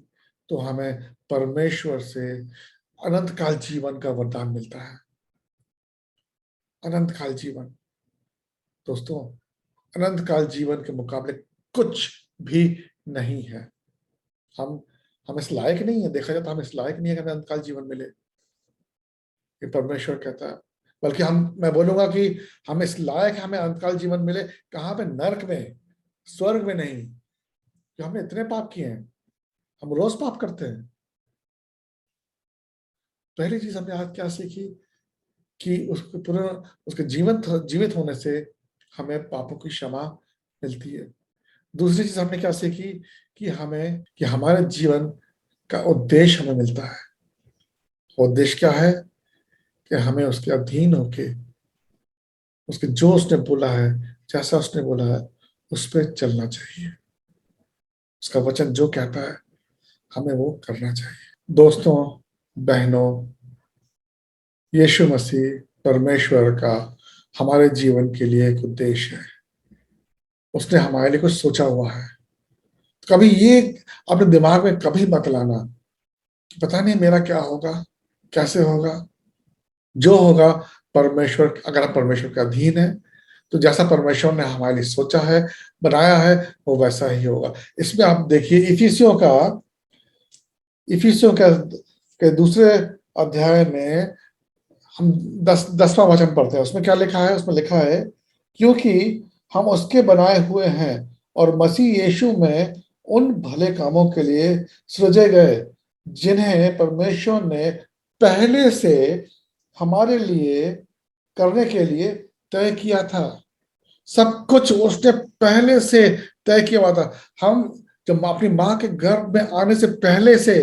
तो हमें परमेश्वर से अनंत काल जीवन का वरदान मिलता है। अनंत काल जीवन, दोस्तों, अनंत काल जीवन के मुकाबले कुछ भी नहीं है। हम इस लायक नहीं है, देखा जाए तो हम इस लायक नहीं है कि हमें अनंत काल जीवन मिले, ये परमेश्वर कहता है। बल्कि मैं बोलूंगा कि हम इस लायक हमें अनंतकाल जीवन मिले, कहाँ पे? नरक में, स्वर्ग में नहीं। कि हमने इतने पाप किए हैं, हम रोज पाप करते हैं। पहली चीज हमने आज क्या सीखी कि उसके जीवित होने से हमें पापों की क्षमा मिलती है। दूसरी चीज हमने क्या सीखी कि हमारे जीवन का उद्देश्य हमें मिलता है। उद्देश्य क्या है? कि हमें उसके अधीन होके उसके जो उसने बोला है, जैसा उसने बोला है, उस पर चलना चाहिए। उसका वचन जो कहता है हमें वो करना चाहिए। दोस्तों, बहनों, यीशु मसीह परमेश्वर का हमारे जीवन के लिए एक उद्देश्य है। उसने हमारे लिए कुछ सोचा हुआ है। कभी ये अपने दिमाग में कभी मत लाना कि पता नहीं मेरा क्या होगा, कैसे होगा। जो होगा परमेश्वर, अगर हम परमेश्वर के अधीन है तो जैसा परमेश्वर ने हमारे लिए सोचा है, बनाया है, वो वैसा ही होगा। इसमें आप देखिए इफिसियों के दूसरे अध्याय में हम 10वां वचन पढ़ते हैं। उसमें क्या लिखा है? उसमें लिखा है, क्योंकि हम उसके बनाए हुए हैं और मसीह यीशु में उन भले कामों के लिए सृजे गए जिन्हें परमेश्वर ने पहले से हमारे लिए करने के लिए तय किया था। सब कुछ उसने पहले से तय किया हुआ था। हम जब अपनी माँ के गर्भ में आने से पहले से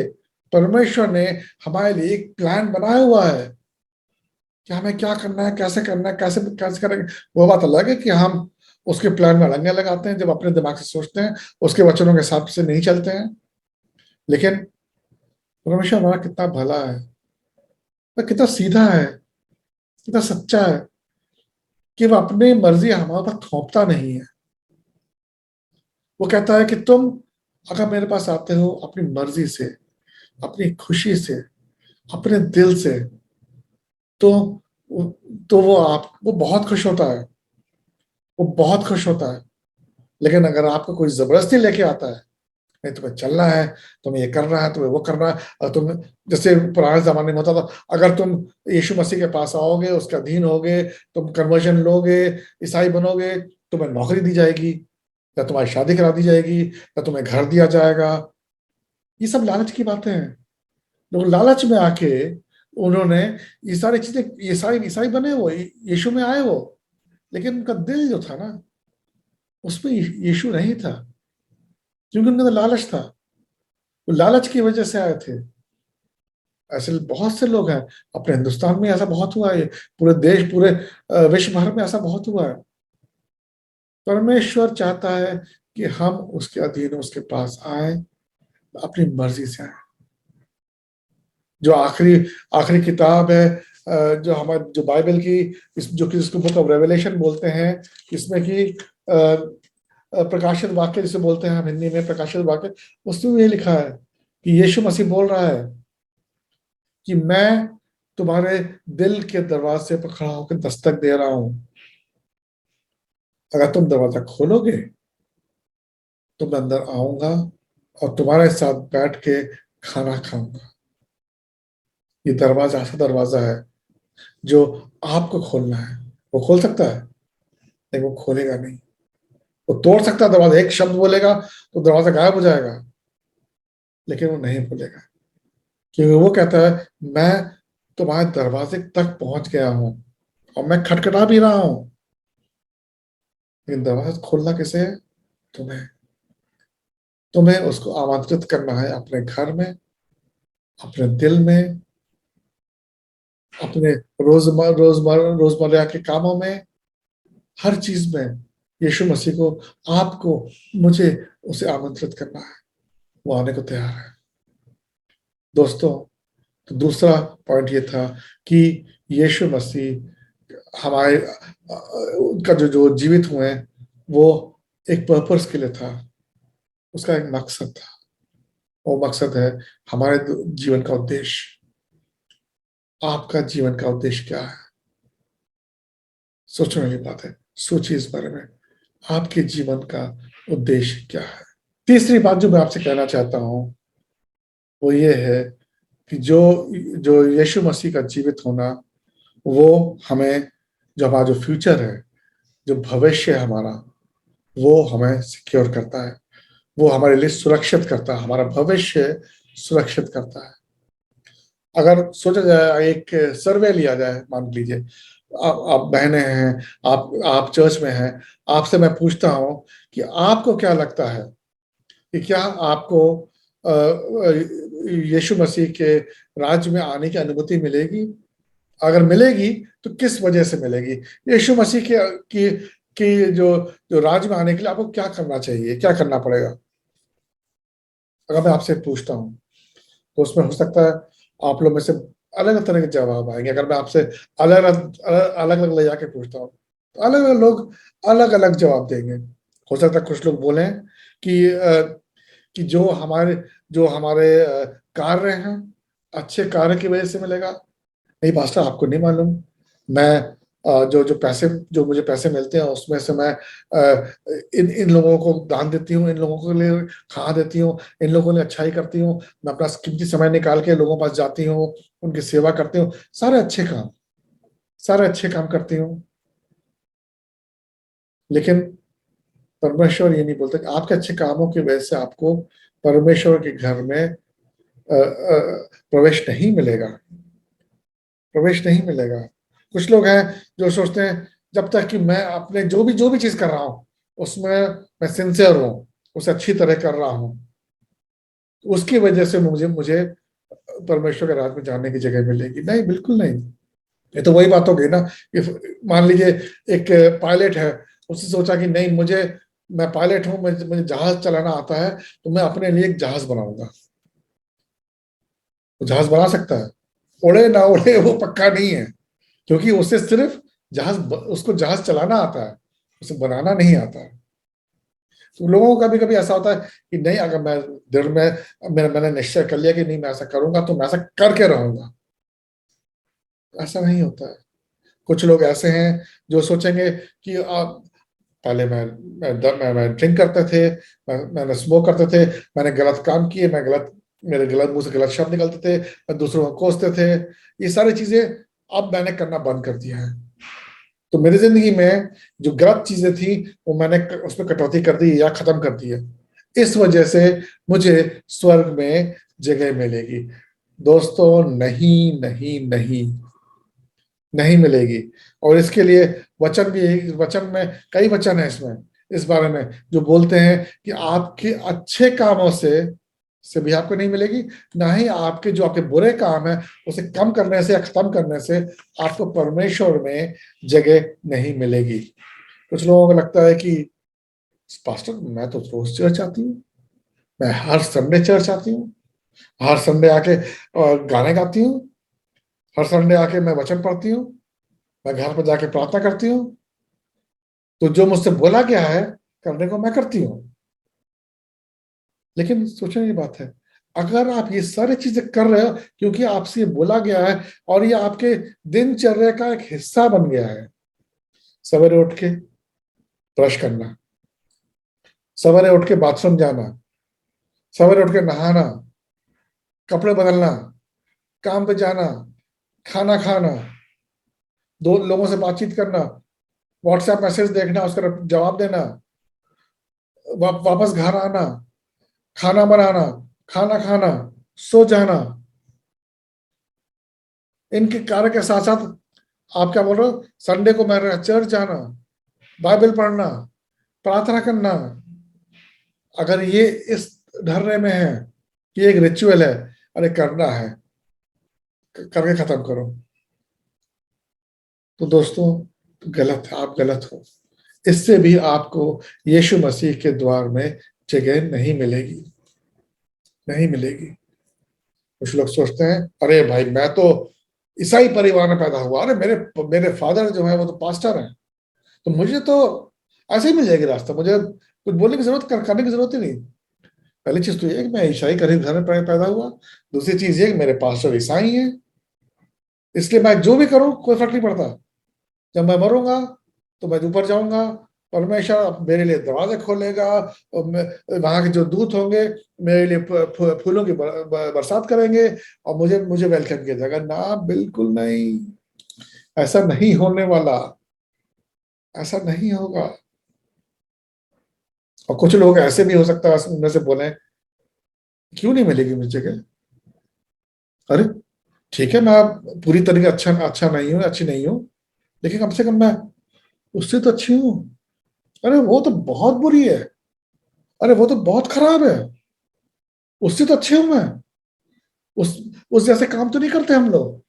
परमेश्वर ने हमारे लिए एक प्लान बनाया हुआ है कि हमें क्या करना है, कैसे करना है, कैसे कैसे करेंगे। वो बात अलग है कि हम उसके प्लान में अलग लगाते हैं, जब अपने दिमाग से सोचते हैं, उसके वचनों के हिसाब से नहीं चलते हैं। लेकिन परमेश्वर हमारा कितना भला है, वो कितना सीधा है, कितना सच्चा है कि वो अपनी मर्जी हमारे पर थोपता नहीं है। वो कहता है कि तुम अगर मेरे पास आते हो अपनी मर्जी से, अपनी खुशी से, अपने दिल से, तो वो बहुत खुश होता है। वो बहुत खुश होता है। लेकिन अगर आपको कोई जबरदस्ती लेके आता है, नहीं तुम्हें चलना है, तुम्हें ये करना है, तुम्हें वो करना है, और तुम, जैसे पुराने जमाने में होता था, अगर तुम यीशु मसीह के पास आओगे, उसके अधीन होगे, तुम कन्वर्जन लोगे, ईसाई बनोगे, तुम्हें नौकरी दी जाएगी, या तुम्हारी शादी करा दी जाएगी, या तुम्हें घर दिया जाएगा। ये सब लालच की बातें हैं। लोग लालच में आके उन्होंने ये सारी चीजें, ये सारे ईसाई बने, वो यीशु में आए वो, लेकिन उनका दिल जो था ना, उसमें यीशु नहीं था, क्योंकि उनका तो लालच था। वो लालच की वजह से आए थे। ऐसे बहुत से लोग हैं। अपने हिंदुस्तान में ऐसा बहुत हुआ है, पूरे देश, पूरे विश्व भर में ऐसा बहुत हुआ है। परमेश्वर चाहता है कि हम उसके अधीन, उसके पास आए, अपनी मर्जी से आए। जो आखिरी आखिरी किताब है, जो हमारे, जो बाइबल की, जो कि इसको बुक ऑफ रेवलेशन बोलते हैं, इसमें कि प्रकाशित वाक्य जिसे बोलते हैं हम हिंदी में, प्रकाशित वाक्य, उसमें ये लिखा है कि यीशु मसीह बोल रहा है कि मैं तुम्हारे दिल के दरवाजे पर खड़ा होकर दस्तक दे रहा हूं। अगर तुम दरवाजा खोलोगे तो मैं अंदर आऊंगा और तुम्हारे साथ बैठ के खाना खाऊंगा। ये दरवाजा ऐसा दरवाजा है जो आपको खोलना है। वो खोल सकता है, लेकिन वो खोलेगा नहीं। वो तोड़ सकता है दरवाजा, एक शब्द बोलेगा तो दरवाजा गायब हो जाएगा, लेकिन वो नहीं बोलेगा, क्योंकि वो कहता है मैं तुम्हारे दरवाजे तक पहुंच गया हूं और मैं खटखटा भी रहा हूं। लेकिन दरवाजा खोलना किसे है? तुम्हें। तुम्हें उसको आमंत्रित करना है अपने घर में, अपने दिल में, अपने रोजमर्रा के कामों में, हर चीज में यीशु मसीह को, आपको, मुझे उसे आमंत्रित करना है। वो आने को तैयार है। दोस्तों, तो दूसरा पॉइंट ये था कि यीशु मसीह हमारे उनका जो जो जीवित हुए, वो एक पर्पस के लिए था। उसका एक मकसद था। वो मकसद है हमारे जीवन का उद्देश्य। आपका जीवन का उद्देश्य क्या है? सोचने वाली बात है। सोचिए इस बारे में, आपके जीवन का उद्देश्य क्या है। तीसरी बात जो मैं आपसे कहना चाहता हूं वो ये है कि जो जो यीशु मसीह का जीवित होना, वो हमें, जो हमारा जो फ्यूचर है, जो भविष्य है हमारा, वो हमें सिक्योर करता है। वो हमारे लिए सुरक्षित करता है, हमारा भविष्य सुरक्षित करता है। अगर सोचा जाए, एक सर्वे लिया जाए, मान लीजिए आप बहनें हैं, आप चर्च में हैं, आपसे मैं पूछता हूं कि आपको क्या लगता है कि क्या आपको यीशु मसीह के राज्य में आने की अनुमति मिलेगी? अगर मिलेगी तो किस वजह से मिलेगी? यीशु मसीह की जो जो राज्य में आने के लिए आपको क्या करना चाहिए, क्या करना पड़ेगा? अगर मैं आपसे पूछता हूँ तो उसमें हो सकता है आप लोग में से अलग अलग तरह के जवाब आएंगे। अगर मैं आपसे अलग अलग अलग ले जाके पूछता हूँ तो अलग अलग लोग अलग अलग जवाब देंगे। हो सकता है कुछ लोग बोलें कि कि जो हमारे कार्य हैं, अच्छे कार्य की वजह से मिलेगा? नहीं पास्टर, आपको नहीं मालूम, मैं जो जो पैसे, जो मुझे पैसे मिलते हैं उसमें से मैं इन इन लोगों को दान देती हूँ, इन लोगों के लिए खा देती हूँ, इन लोगों ने अच्छाई करती हूँ, मैं अपना कीमती समय निकाल के लोगों के पास जाती हूँ, उनकी सेवा करती हूँ, सारे अच्छे काम, सारे अच्छे काम करती हूँ। लेकिन परमेश्वर ये नहीं बोलता कि आपके अच्छे कामों की वजह से आपको परमेश्वर के घर में प्रवेश नहीं मिलेगा, प्रवेश नहीं मिलेगा। कुछ लोग हैं जो सोचते हैं जब तक कि मैं अपने जो भी चीज कर रहा हूं उसमें मैं सिंसियर हूं, उसे अच्छी तरह कर रहा हूं, उसकी वजह से मुझे मुझे परमेश्वर के राज में जाने की जगह मिलेगी। नहीं, बिल्कुल नहीं। ये तो वही बात हो गई ना कि मान लीजिए एक पायलट है, उसने सोचा कि नहीं, मैं पायलट हूं, मुझे मुझे जहाज चलाना आता है, तो मैं अपने लिए एक जहाज बनाऊंगा। वो जहाज बना सकता है, उड़े ना उड़े वो पक्का नहीं है, क्योंकि उसे सिर्फ उसको जहाज चलाना आता है, उसे बनाना नहीं आता है। तो लोगों को कभी कभी ऐसा होता है कि नहीं, अगर मैं दिल में मैंने निश्चय कर लिया कि नहीं मैं ऐसा करूंगा तो मैं ऐसा करके रहूंगा। ऐसा नहीं होता है। कुछ लोग ऐसे हैं जो सोचेंगे कि पहले मैं ड्रिंक करते थे, मैंने स्मोक करते थे, मैंने गलत काम किए, मेरे गलत मुंह से गलत शब्द निकलते थे, मैं दूसरों को कोसते थे, ये सारी चीजें अब मैंने करना बंद कर दिया है। तो मेरी जिंदगी में जो गलत चीजें थी वो मैंने उसमें कटौती कर दी या खत्म कर दी है। इस वजह से मुझे स्वर्ग में जगह मिलेगी। दोस्तों, नहीं नहीं नहीं, नहीं मिलेगी। और इसके लिए वचन भी, वचन में कई वचन है इसमें, इस बारे में, जो बोलते हैं कि आपके अच्छे कामों से भी आपको नहीं मिलेगी, ना ही आपके बुरे काम है उसे कम करने से या खत्म करने से आपको परमेश्वर में जगह नहीं मिलेगी। कुछ लोगों को लगता है कि पास्टर मैं तो रोज चर्च आती हूँ, मैं हर संडे चर्च आती हूँ, हर संडे आके गाने गाती हूँ, हर संडे आके मैं वचन पढ़ती हूँ, मैं घर पर जाके प्रार्थना करती हूँ, तो जो मुझसे बोला गया है करने को मैं करती हूँ। लेकिन सोचने की बात है, अगर आप ये सारी चीजें कर रहे हो क्योंकि आपसे ये बोला गया है और ये आपके दिनचर्या का एक हिस्सा बन गया है, सवेरे उठ के ब्रश करना, सवेरे उठ के बाथरूम जाना, सवेरे उठ के नहाना, कपड़े बदलना, काम पे जाना, खाना खाना, दो लोगों से बातचीत करना, व्हाट्सएप मैसेज देखना, उसका जवाब देना, वापस घर आना, खाना बनाना, खाना खाना, सो जाना, इनके कार्य के साथ साथ आप क्या बोल रहे हो, संडे को मैं चर्च जाना, बाइबल पढ़ना, प्रार्थना करना। अगर ये इस ढर्रे में है कि एक रिचुअल है, अरे करना है, करके खत्म करो, तो दोस्तों गलत है, आप गलत हो। इससे भी आपको यीशु मसीह के द्वार में जगह नहीं मिलेगी, नहीं मिलेगी। कुछ लोग सोचते हैं अरे भाई मैं तो ईसाई परिवार में पैदा हुआ, अरे मेरे मेरे फादर जो है वो तो पास्टर हैं, तो मुझे तो ऐसे ही मिल जाएगी रास्ता, मुझे कुछ बोलने की जरूरत करने की जरूरत ही नहीं। पहली चीज तो ये कि मैं ईसाई गरीब घर में पैदा हुआ, दूसरी चीज ये कि मेरे पास्टर ईसाई हैं, इसलिए मैं जो भी करूं कोई फर्क नहीं पड़ता। जब मैं मरूंगा तो मैं ऊपर जाऊंगा, परमेश्वर मेरे लिए दरवाजे खोलेगा, और वहां के जो दूत होंगे मेरे लिए फूलों की बरसात करेंगे और मुझे मुझे वेलकम किया जाएगा। ना, बिल्कुल नहीं, ऐसा नहीं होने वाला, ऐसा नहीं होगा। और कुछ लोग ऐसे भी हो सकता है उनमें से बोले क्यों नहीं मिलेगी मुझे जगह? अरे ठीक है, मैं पूरी तरीके अच्छा अच्छा नहीं हूँ, अच्छी नहीं हूँ, लेकिन कम से कम मैं उससे तो अच्छी हूँ। अरे वो तो बहुत बुरी है, अरे वो तो बहुत खराब है, उससे तो अच्छे हूं मैं, उस उस जैसे काम तो नहीं करते हम लोग।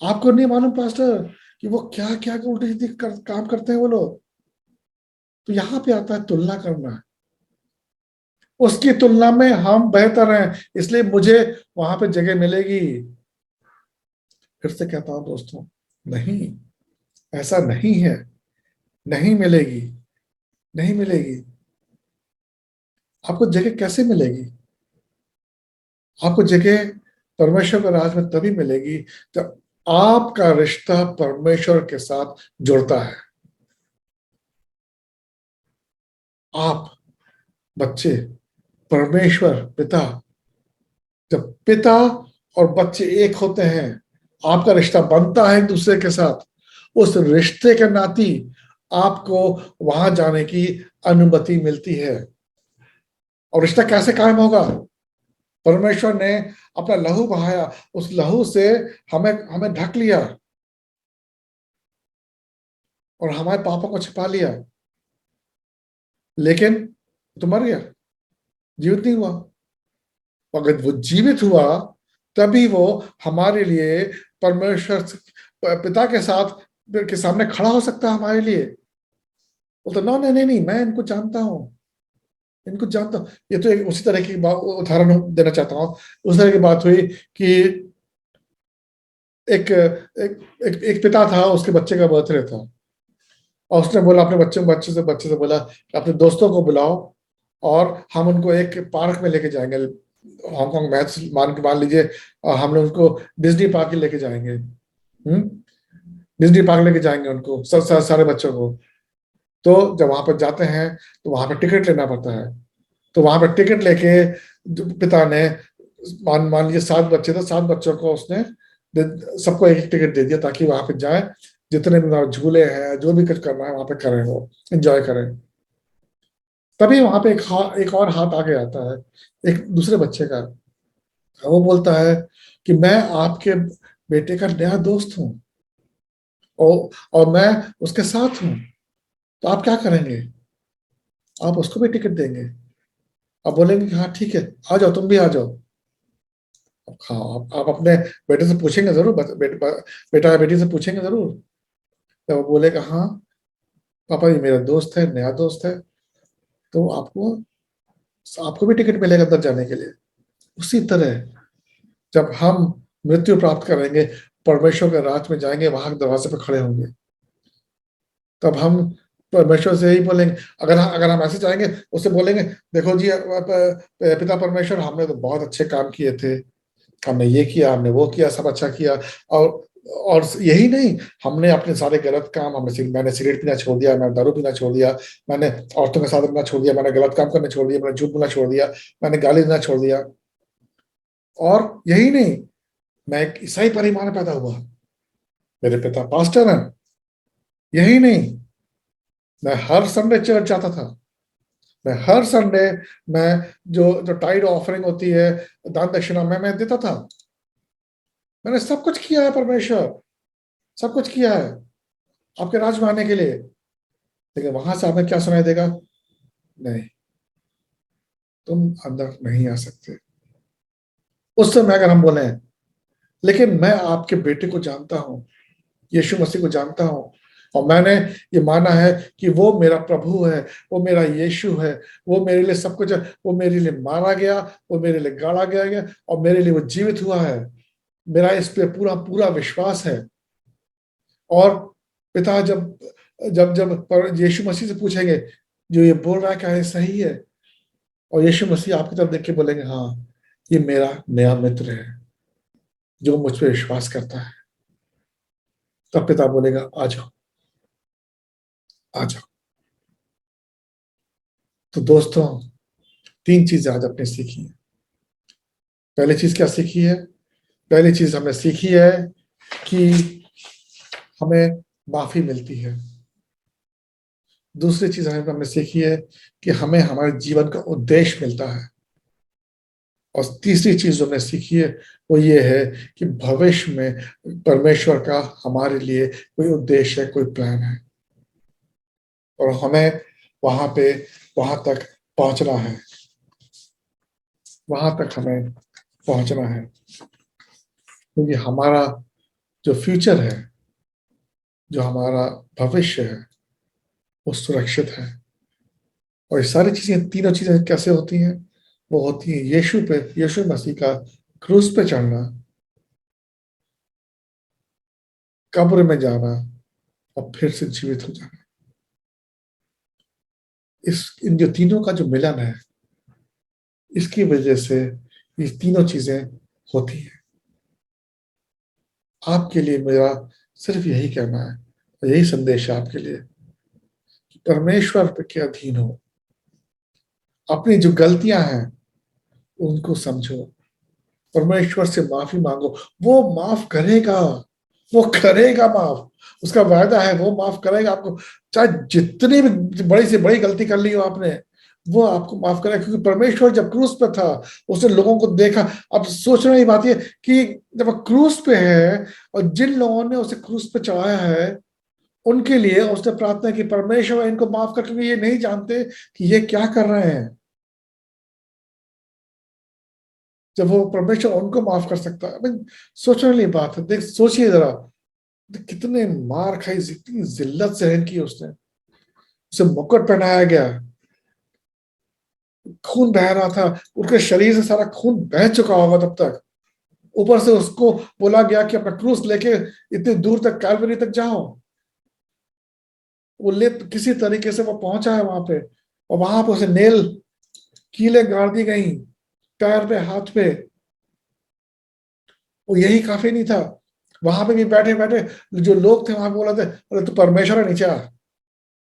आपको नहीं मालूम पास्टर कि वो क्या क्या उल्टी सीधी काम करते हैं वो लोग। तो यहाँ पे आता है तुलना करना, उसकी तुलना में हम बेहतर हैं इसलिए मुझे वहां पे जगह मिलेगी। फिर से कहता हूं दोस्तों, नहीं, ऐसा नहीं है, नहीं मिलेगी, नहीं मिलेगी। आपको जगह कैसे मिलेगी? आपको जगह परमेश्वर का राज में तभी मिलेगी जब आपका रिश्ता परमेश्वर के साथ जुड़ता है। आप बच्चे, परमेश्वर पिता, जब पिता और बच्चे एक होते हैं, आपका रिश्ता बनता है एक दूसरे के साथ, उस रिश्ते के नाती आपको वहां जाने की अनुमति मिलती है। और रिश्ता कैसे कायम होगा? परमेश्वर ने अपना लहू बहाया, उस लहू से हमें हमें ढक लिया और हमारे पापों को छिपा लिया। लेकिन तो मर गया, जीवित नहीं हुआ। अगर वो जीवित हुआ तभी वो हमारे लिए परमेश्वर पिता के साथ के सामने खड़ा हो सकता है हमारे लिए। वो तो नहीं नहीं नहीं नहीं, मैं इनको जानता हूँ, इनको जानता हूँ। ये तो एक उसी तरह की उदाहरण देना चाहता हूँ। उस तरह की बात हुई कि एक एक एक, एक पिता था, उसके बच्चे का बर्थडे था और उसने बोला अपने बच्चे से बोला कि अपने दोस्तों को बुलाओ और हम उनको एक पार्क में लेके जाएंगे। हांगकांग में मान लीजिए हम लोग उनको डिज्नी पार्क लेके जाएंगे। डिज्नी पार्क लेके जाएंगे उनको, सारे बच्चों को। तो जब वहां पर जाते हैं तो वहां पर टिकट लेना पड़ता है। तो वहां पर टिकट लेके पिता ने, मान लीजिए 7 बच्चे थे, 7 बच्चों को उसने सबको एक एक टिकट दे दिया ताकि वहां पे जाए, जितने भी वहां झूले हैं, जो भी कुछ करना है वहां पे करें, वो एंजॉय करें। तभी वहां पे एक और हाथ आगे आता है, एक दूसरे बच्चे का। वो बोलता है कि मैं आपके बेटे का नया दोस्त हूँ और मैं उसके साथ हूँ, तो आप क्या करेंगे? आप उसको भी टिकट देंगे? आप बोलेंगे कि हाँ ठीक है, आ जाओ, तुम भी आ जाओ। हाँ, आप अपने बेटे से पूछेंगे जरूर, बेटा या बेटी से पूछेंगे जरूर। तो वो बोलेगा हाँ पापा, ये मेरा दोस्त है, नया दोस्त है, तो आपको आपको भी टिकट मिलेगा अंदर जाने के लिए। उसी तरह जब हम मृत्यु प्राप्त करेंगे, परमेश्वर के राज में जाएंगे, वहां के दरवाजे पर खड़े होंगे, तब हम परमेश्वर से ही बोलेंगे। अगर हम ऐसे जाएंगे, उससे बोलेंगे देखो जी पिता परमेश्वर, हमने तो बहुत अच्छे काम किए थे, हमने ये किया, हमने वो किया, सब अच्छा किया। और और यही नहीं, हमने अपने सारे गलत काम, मैंने सिगरेट पीना छोड़ दिया, मैंने दारू पीना छोड़ दिया, मैंने औरतों के साथ रहना छोड़ दिया, मैंने गलत काम करना छोड़ दिया, मैंने झूठ बोलना छोड़ दिया, मैंने गाली देना छोड़ दिया। और यही नहीं, मैं एक ईसाई परिवार में पैदा हुआ, मेरे पिता पास्टर हैं। यही नहीं, मैं हर संडे चर्च जाता था, मैं हर संडे मैं जो जो टाइड ऑफरिंग होती है, दान दक्षिणा मैं देता था। मैंने सब कुछ किया है परमेश्वर, सब कुछ किया है आपके राज में आने के लिए। लेकिन वहां से आपने क्या सुनाई देगा? नहीं, तुम अंदर नहीं आ सकते। उस समय अगर हम बोले लेकिन मैं आपके बेटे को जानता हूँ, यीशु मसीह को जानता हूँ, और मैंने ये माना है कि वो मेरा प्रभु है, वो मेरा यीशु है, वो मेरे लिए सब कुछ है, वो मेरे लिए मारा गया, वो मेरे लिए गाड़ा गया और मेरे लिए वो जीवित हुआ है, मेरा इस पे पूरा पूरा विश्वास है। और पिता जब जब जब यीशु मसीह से पूछेंगे जो ये बोल रहा है क्या ये सही है, और यीशु मसीह आपकी तरफ देख के बोलेंगे हाँ ये मेरा नया मित्र है जो मुझ पे विश्वास करता है, तब पिता बोलेगा आ जाओ, आ जाओ। तो दोस्तों, 3 चीजें आज अपने सीखी है। पहली चीज क्या सीखी है? पहली चीज हमने सीखी है कि हमें माफी मिलती है। दूसरी चीज हमने सीखी है कि हमें हमारे जीवन का उद्देश्य मिलता है। और तीसरी चीज जो हमने सीखी है वो ये है कि भविष्य में परमेश्वर का हमारे लिए कोई उद्देश्य है, कोई प्लान है, और हमें वहां तक पहुंचना है, वहां तक हमें पहुंचना है, क्योंकि हमारा जो फ्यूचर है, जो हमारा भविष्य है, वो सुरक्षित है। और ये सारी चीजें, तीनों चीजें कैसे होती हैं? वो होती है यीशु मसीह का क्रूस पे चढ़ना, कब्र में जाना और फिर से जीवित हो जाना। इन जो तीनों का जो मिलन है, इसकी वजह से ये तीनों चीजें होती हैं। आपके लिए मेरा सिर्फ यही कहना है, यही संदेश है आपके लिए कि परमेश्वर के अधीन हो, अपनी जो गलतियां हैं उनको समझो, परमेश्वर से माफी मांगो। वो माफ करेगा, वो करेगा माफ, उसका वायदा है, वो माफ करेगा आपको। चाहे जितनी भी बड़ी से बड़ी गलती कर ली हो आपने, वो आपको माफ करेगा, क्योंकि परमेश्वर जब क्रूस पे था उसने लोगों को देखा। अब सोचने वाली बात ये कि जब वो क्रूस पे है और जिन लोगों ने उसे क्रूस पे चढ़ाया है उनके लिए उसने प्रार्थना की, परमेश्वर इनको माफ कर, क्योंकि ये नहीं जानते कि ये क्या कर रहे हैं। जब वो परमेश्वर उनको माफ कर सकता है, सोचने वाली बात है। देख, सोचिए जरा, कितने मार खाई, कितनी जिल्लत सहन की उसने, उसे मुकुट पहनाया गया, खून बह रहा था, उसके शरीर से सारा खून बह चुका होगा तब तक। ऊपर से उसको बोला गया कि अपना क्रूस लेके इतनी दूर तक, कैलवरी तक जाओ। वो ले किसी तरीके से वो पहुंचा है वहां पे, और वहां पे उसे नेल कीलें गाड़ दी गई, पैर पे, हाथ पे। वो यही काफी नहीं था, वहां पे भी बैठे बैठे जो लोग थे वहां पे बोला थे, अरे तू परमेश्वर है, नीचे आ,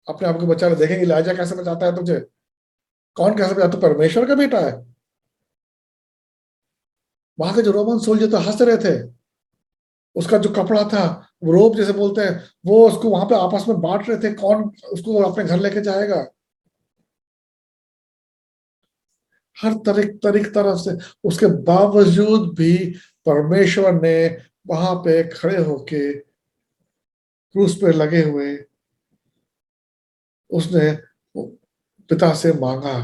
अपने आप को बचा ले, देखेंगे इलाजा कैसे बचाता है तुझे, कौन कैसे बचाता, तू परमेश्वर का बेटा है। वहां के जो रोमन सोल्जर तो हंस रहे थे, उसका जो कपड़ा था, वो रोब जैसे बोलते हैं, वो उसको वहां पे आपस में बांट रहे थे, कौन उसको अपने घर लेके जाएगा। हर तरीक तरफ से, उसके बावजूद भी परमेश्वर ने वहां पे खड़े होके क्रूस पे लगे हुए उसने पिता से मांगा,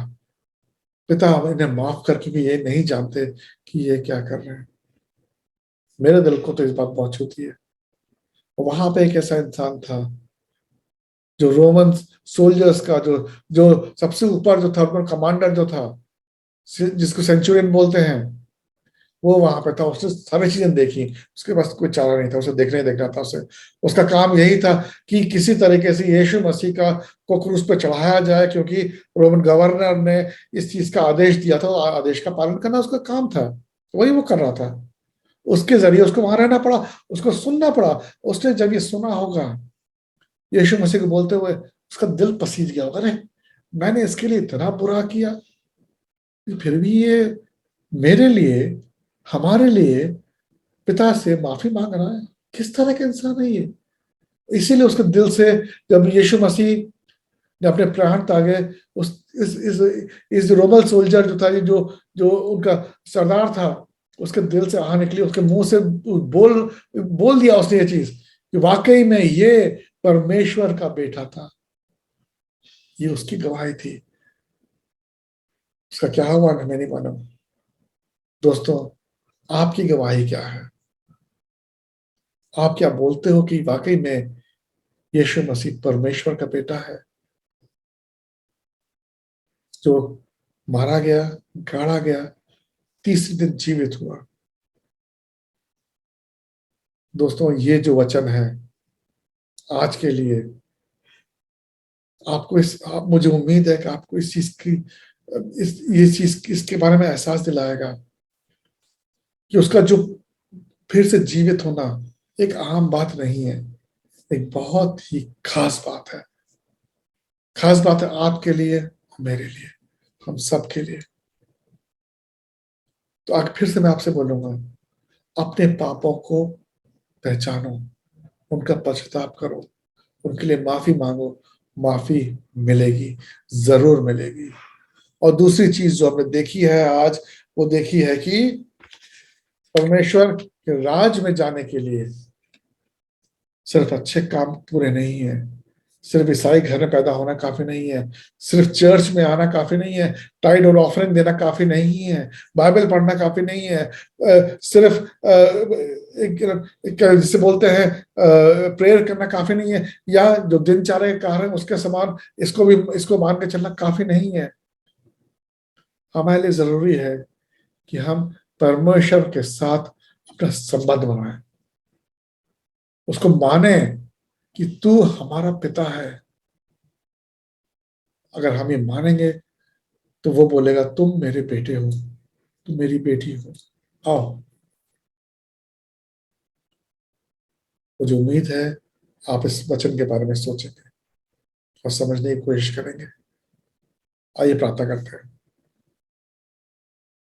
पिता इन्हें माफ कर, क्योंकि ये नहीं जानते कि ये क्या कर रहे हैं। मेरे दिल को तो इस बात बहुत छूती है। वहां पे एक ऐसा इंसान था जो रोमन सोल्जर्स का जो जो सबसे ऊपर जो था, कमांडर जो था, जिसको सेंचुरियन बोलते हैं, वो वहां पे था। उसने सारी चीजें देखी, उसके पास कोई चारा नहीं था, उसे देखना ही देखना था। उसे, उसका काम यही था कि किसी तरीके से यीशु मसीह का को क्रूस पे चढ़ाया जाए, क्योंकि रोमन गवर्नर ने इस चीज का आदेश दिया था, और आदेश का पालन करना उसका काम था। वही वो कर रहा था, उसके जरिए उसको वहां रहना पड़ा, उसको सुनना पड़ा। उसने जब ये सुना होगा यीशु मसीह को बोलते हुए, उसका दिल पसीज गया होगा, अरे मैंने इसके लिए इतना बुरा किया, फिर भी ये मेरे लिए, हमारे लिए पिता से माफी मांग रहा है। किस तरह का इंसान है ये। इसीलिए उसके दिल से, जब यीशु मसीह ने अपने प्राण त्यागे, उस इस रोमन सोल्जर जो था, जो जो उनका सरदार था, उसके दिल से आह निकली, उसके मुंह से बोल बोल दिया उसने ये चीज कि वाकई में ये परमेश्वर का बेटा था। ये उसकी गवाही थी। उसका क्या हुआ हमें नहीं मालूम। दोस्तों, आपकी गवाही क्या है? आप क्या बोलते हो कि वाकई में यीशु मसीह परमेश्वर का बेटा है, जो मारा गया, गाड़ा गया, तीसरे दिन जीवित हुआ? दोस्तों, ये जो वचन है आज के लिए, आपको मुझे उम्मीद है कि आपको इस चीज की, ये चीज इसके बारे में एहसास दिलाएगा कि उसका जो फिर से जीवित होना एक आम बात नहीं है, एक बहुत ही खास बात है। खास बात है आपके लिए, मेरे लिए, हम सब के लिए। तो आगे फिर से मैं आपसे बोलूंगा, अपने पापों को पहचानो, उनका पश्चाताप करो, उनके लिए माफी मांगो, माफी मिलेगी, जरूर मिलेगी। और दूसरी चीज जो हमने देखी है आज, वो देखी है कि परमेश्वर के राज में जाने के लिए सिर्फ अच्छे काम पूरे नहीं है, सिर्फ ईसाई घर में पैदा होना काफी नहीं है, सिर्फ चर्च में आना काफी नहीं है, टाइड और ऑफरिंग देना काफी नहीं है, बाइबल पढ़ना काफी नहीं है, सिर्फ जिसे बोलते हैं प्रेयर करना काफी नहीं है, या जो दिनचर्या के कार्य है उसके समान इसको मान के चलना काफी नहीं है। हमारे लिए जरूरी है कि हम परमेश्वर के साथ अपना संबंध बनाएं, उसको माने कि तू हमारा पिता है। अगर हम ये मानेंगे तो वो बोलेगा तुम मेरे बेटे हो, तुम मेरी बेटी हो, आओ। मुझे उम्मीद है आप इस वचन के बारे में सोचेंगे और समझने की कोशिश करेंगे। आइए प्रार्थना करते हैं।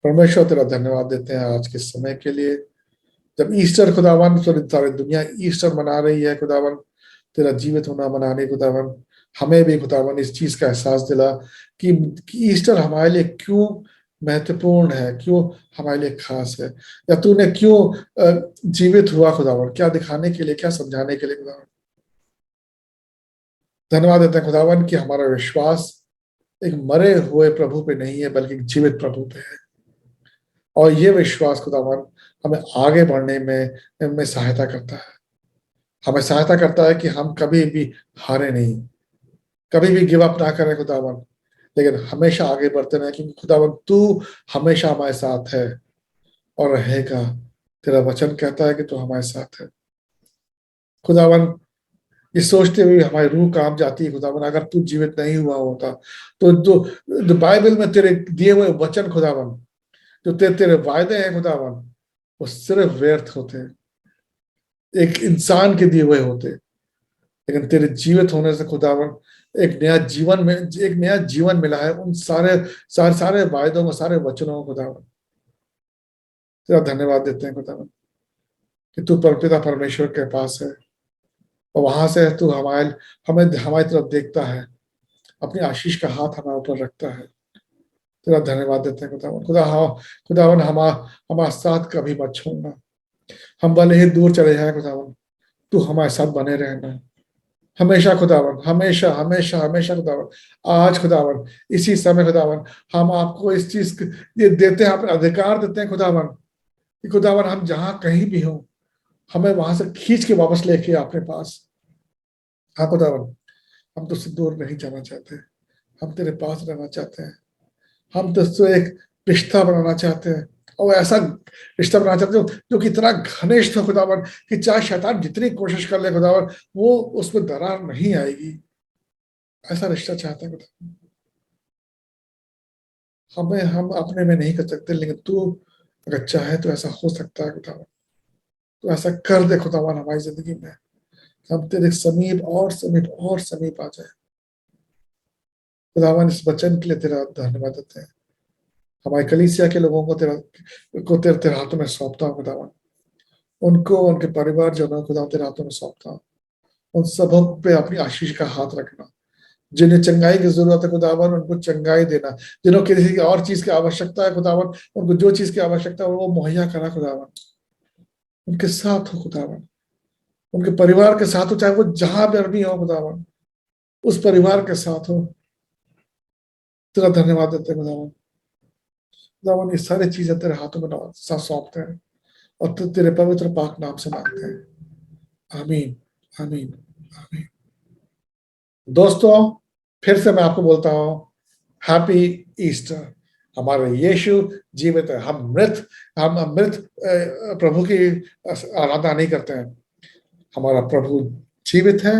परमेश्वर तेरा धन्यवाद देते हैं आज के समय के लिए, जब ईस्टर खुदावन, सारी दुनिया ईस्टर मना रही है खुदावन, तेरा जीवित होना मनाने खुदावन, हमें भी खुदावन इस चीज का एहसास दिला कि ईस्टर हमारे लिए क्यों महत्वपूर्ण है, क्यों हमारे लिए खास है, या तूने क्यों जीवित हुआ खुदावन, क्या दिखाने के लिए, क्या समझाने के लिए खुदावन। धन्यवाद देते हैं खुदावन कि हमारा विश्वास एक मरे हुए प्रभु पे नहीं है बल्कि एक जीवित प्रभु पे है, और ये विश्वास खुदावन हमें आगे बढ़ने में सहायता करता है। हमें सहायता करता है कि हम कभी भी हारे नहीं, कभी भी गिव अप ना करें खुदावन, लेकिन हमेशा आगे बढ़ते रहे, क्योंकि खुदावन तू हमेशा हमारे साथ है और रहेगा। तेरा वचन कहता है कि तू हमारे साथ है खुदावन। ये सोचते हुए हमारी रूह काम जाती है खुदावन, अगर तू जीवित नहीं हुआ होता तो जो बाइबल में तेरे दिए हुए वचन खुदावन, जो तेरे वायदे हैं खुदावन, वो सिर्फ व्यर्थ होते, एक इंसान के दिए हुए होते। लेकिन तेरे जीवित होने से खुदावन एक नया जीवन मिला है उन सारे वायदों में, सारे वचनों को खुदावन। तेरा धन्यवाद देते हैं खुदावन कि तू परमपिता परमेश्वर के पास है, और वहां से तू हमें हमारी तरफ देखता है, अपनी आशीष का हाथ हमारे ऊपर रखता है। तेरा धन्यवाद देते हैं खुदावन। खुदावन हमारा साथ कभी मत छोड़ना। हम भले ही दूर चले जाए खुदावन, तू हमारे साथ बने रहना हमेशा खुदावन, हमेशा हमेशा हमेशा खुदावन। आज खुदावन इसी समय खुदावन हम आपको इस चीज ये देते हैं, अपने अधिकार देते हैं खुदावन कि खुदावन हम जहां कहीं भी हो, हमें वहां से खींच के वापस लेके अपने पास। हाँ खुदावन, हम तुझसे दूर नहीं जाना चाहते, हम तेरे पास रहना चाहते हैं। हम तुझसे एक रिश्ता बनाना चाहते हैं, और ऐसा रिश्ता बनाना चाहते हो जो कि इतना घनिष्ठ हो खुदावन कि चाहे शैतान जितनी कोशिश कर ले खुदावन, वो उसमें दरार नहीं आएगी। ऐसा रिश्ता चाहते हैं खुदावन। हम अपने में नहीं कर सकते, लेकिन तू अगर चाहे तो ऐसा हो सकता है खुदावन। तो ऐसा कर दे खुदावन हमारी जिंदगी में, हम तेरे समीप और समीप और समीप आ जाए खुदावन। इस वचन के लिए तेरा धन्यवाद देते हैं। हमारे कलीसिया के लोगों को तेरे हाथों में सौंपता हूँ खुदावन। उनको, उनके परिवारजनों को खुदा तेरे हाथों में सौंपता हूँ। उन सबों पे अपनी आशीष का हाथ रखना। जिन्हें चंगाई की जरूरत है खुदावन, उनको चंगाई देना। जिन्हें किसी और चीज की आवश्यकता है खुदावन, उनको जो चीज की आवश्यकता है वो मुहैया करा खुदावन। उनके साथ हो खुदावन, उनके परिवार के साथ हो, चाहे वो जहां पर भी हो खुदावन, उस परिवार के साथ हो। तेरा धन्यवाद देते हैं खुदावन। खुदावन ये सारी चीजें तेरे हाथों में सौंपते हैं और तेरे पवित्र पाक नाम से मांगते हैं। आमीन आमीन आमीन। दोस्तों, फिर से मैं आपको बोलता हूं, हैप्पी ईस्टर। हमारे यीशु जीवित है। हम मृत प्रभु की आराधना नहीं करते हैं। हमारा प्रभु जीवित है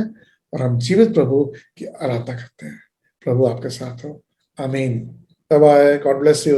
और हम जीवित प्रभु की आराधना करते हैं। प्रभु आपके साथ हो। आमीन। Bye bye. God bless you.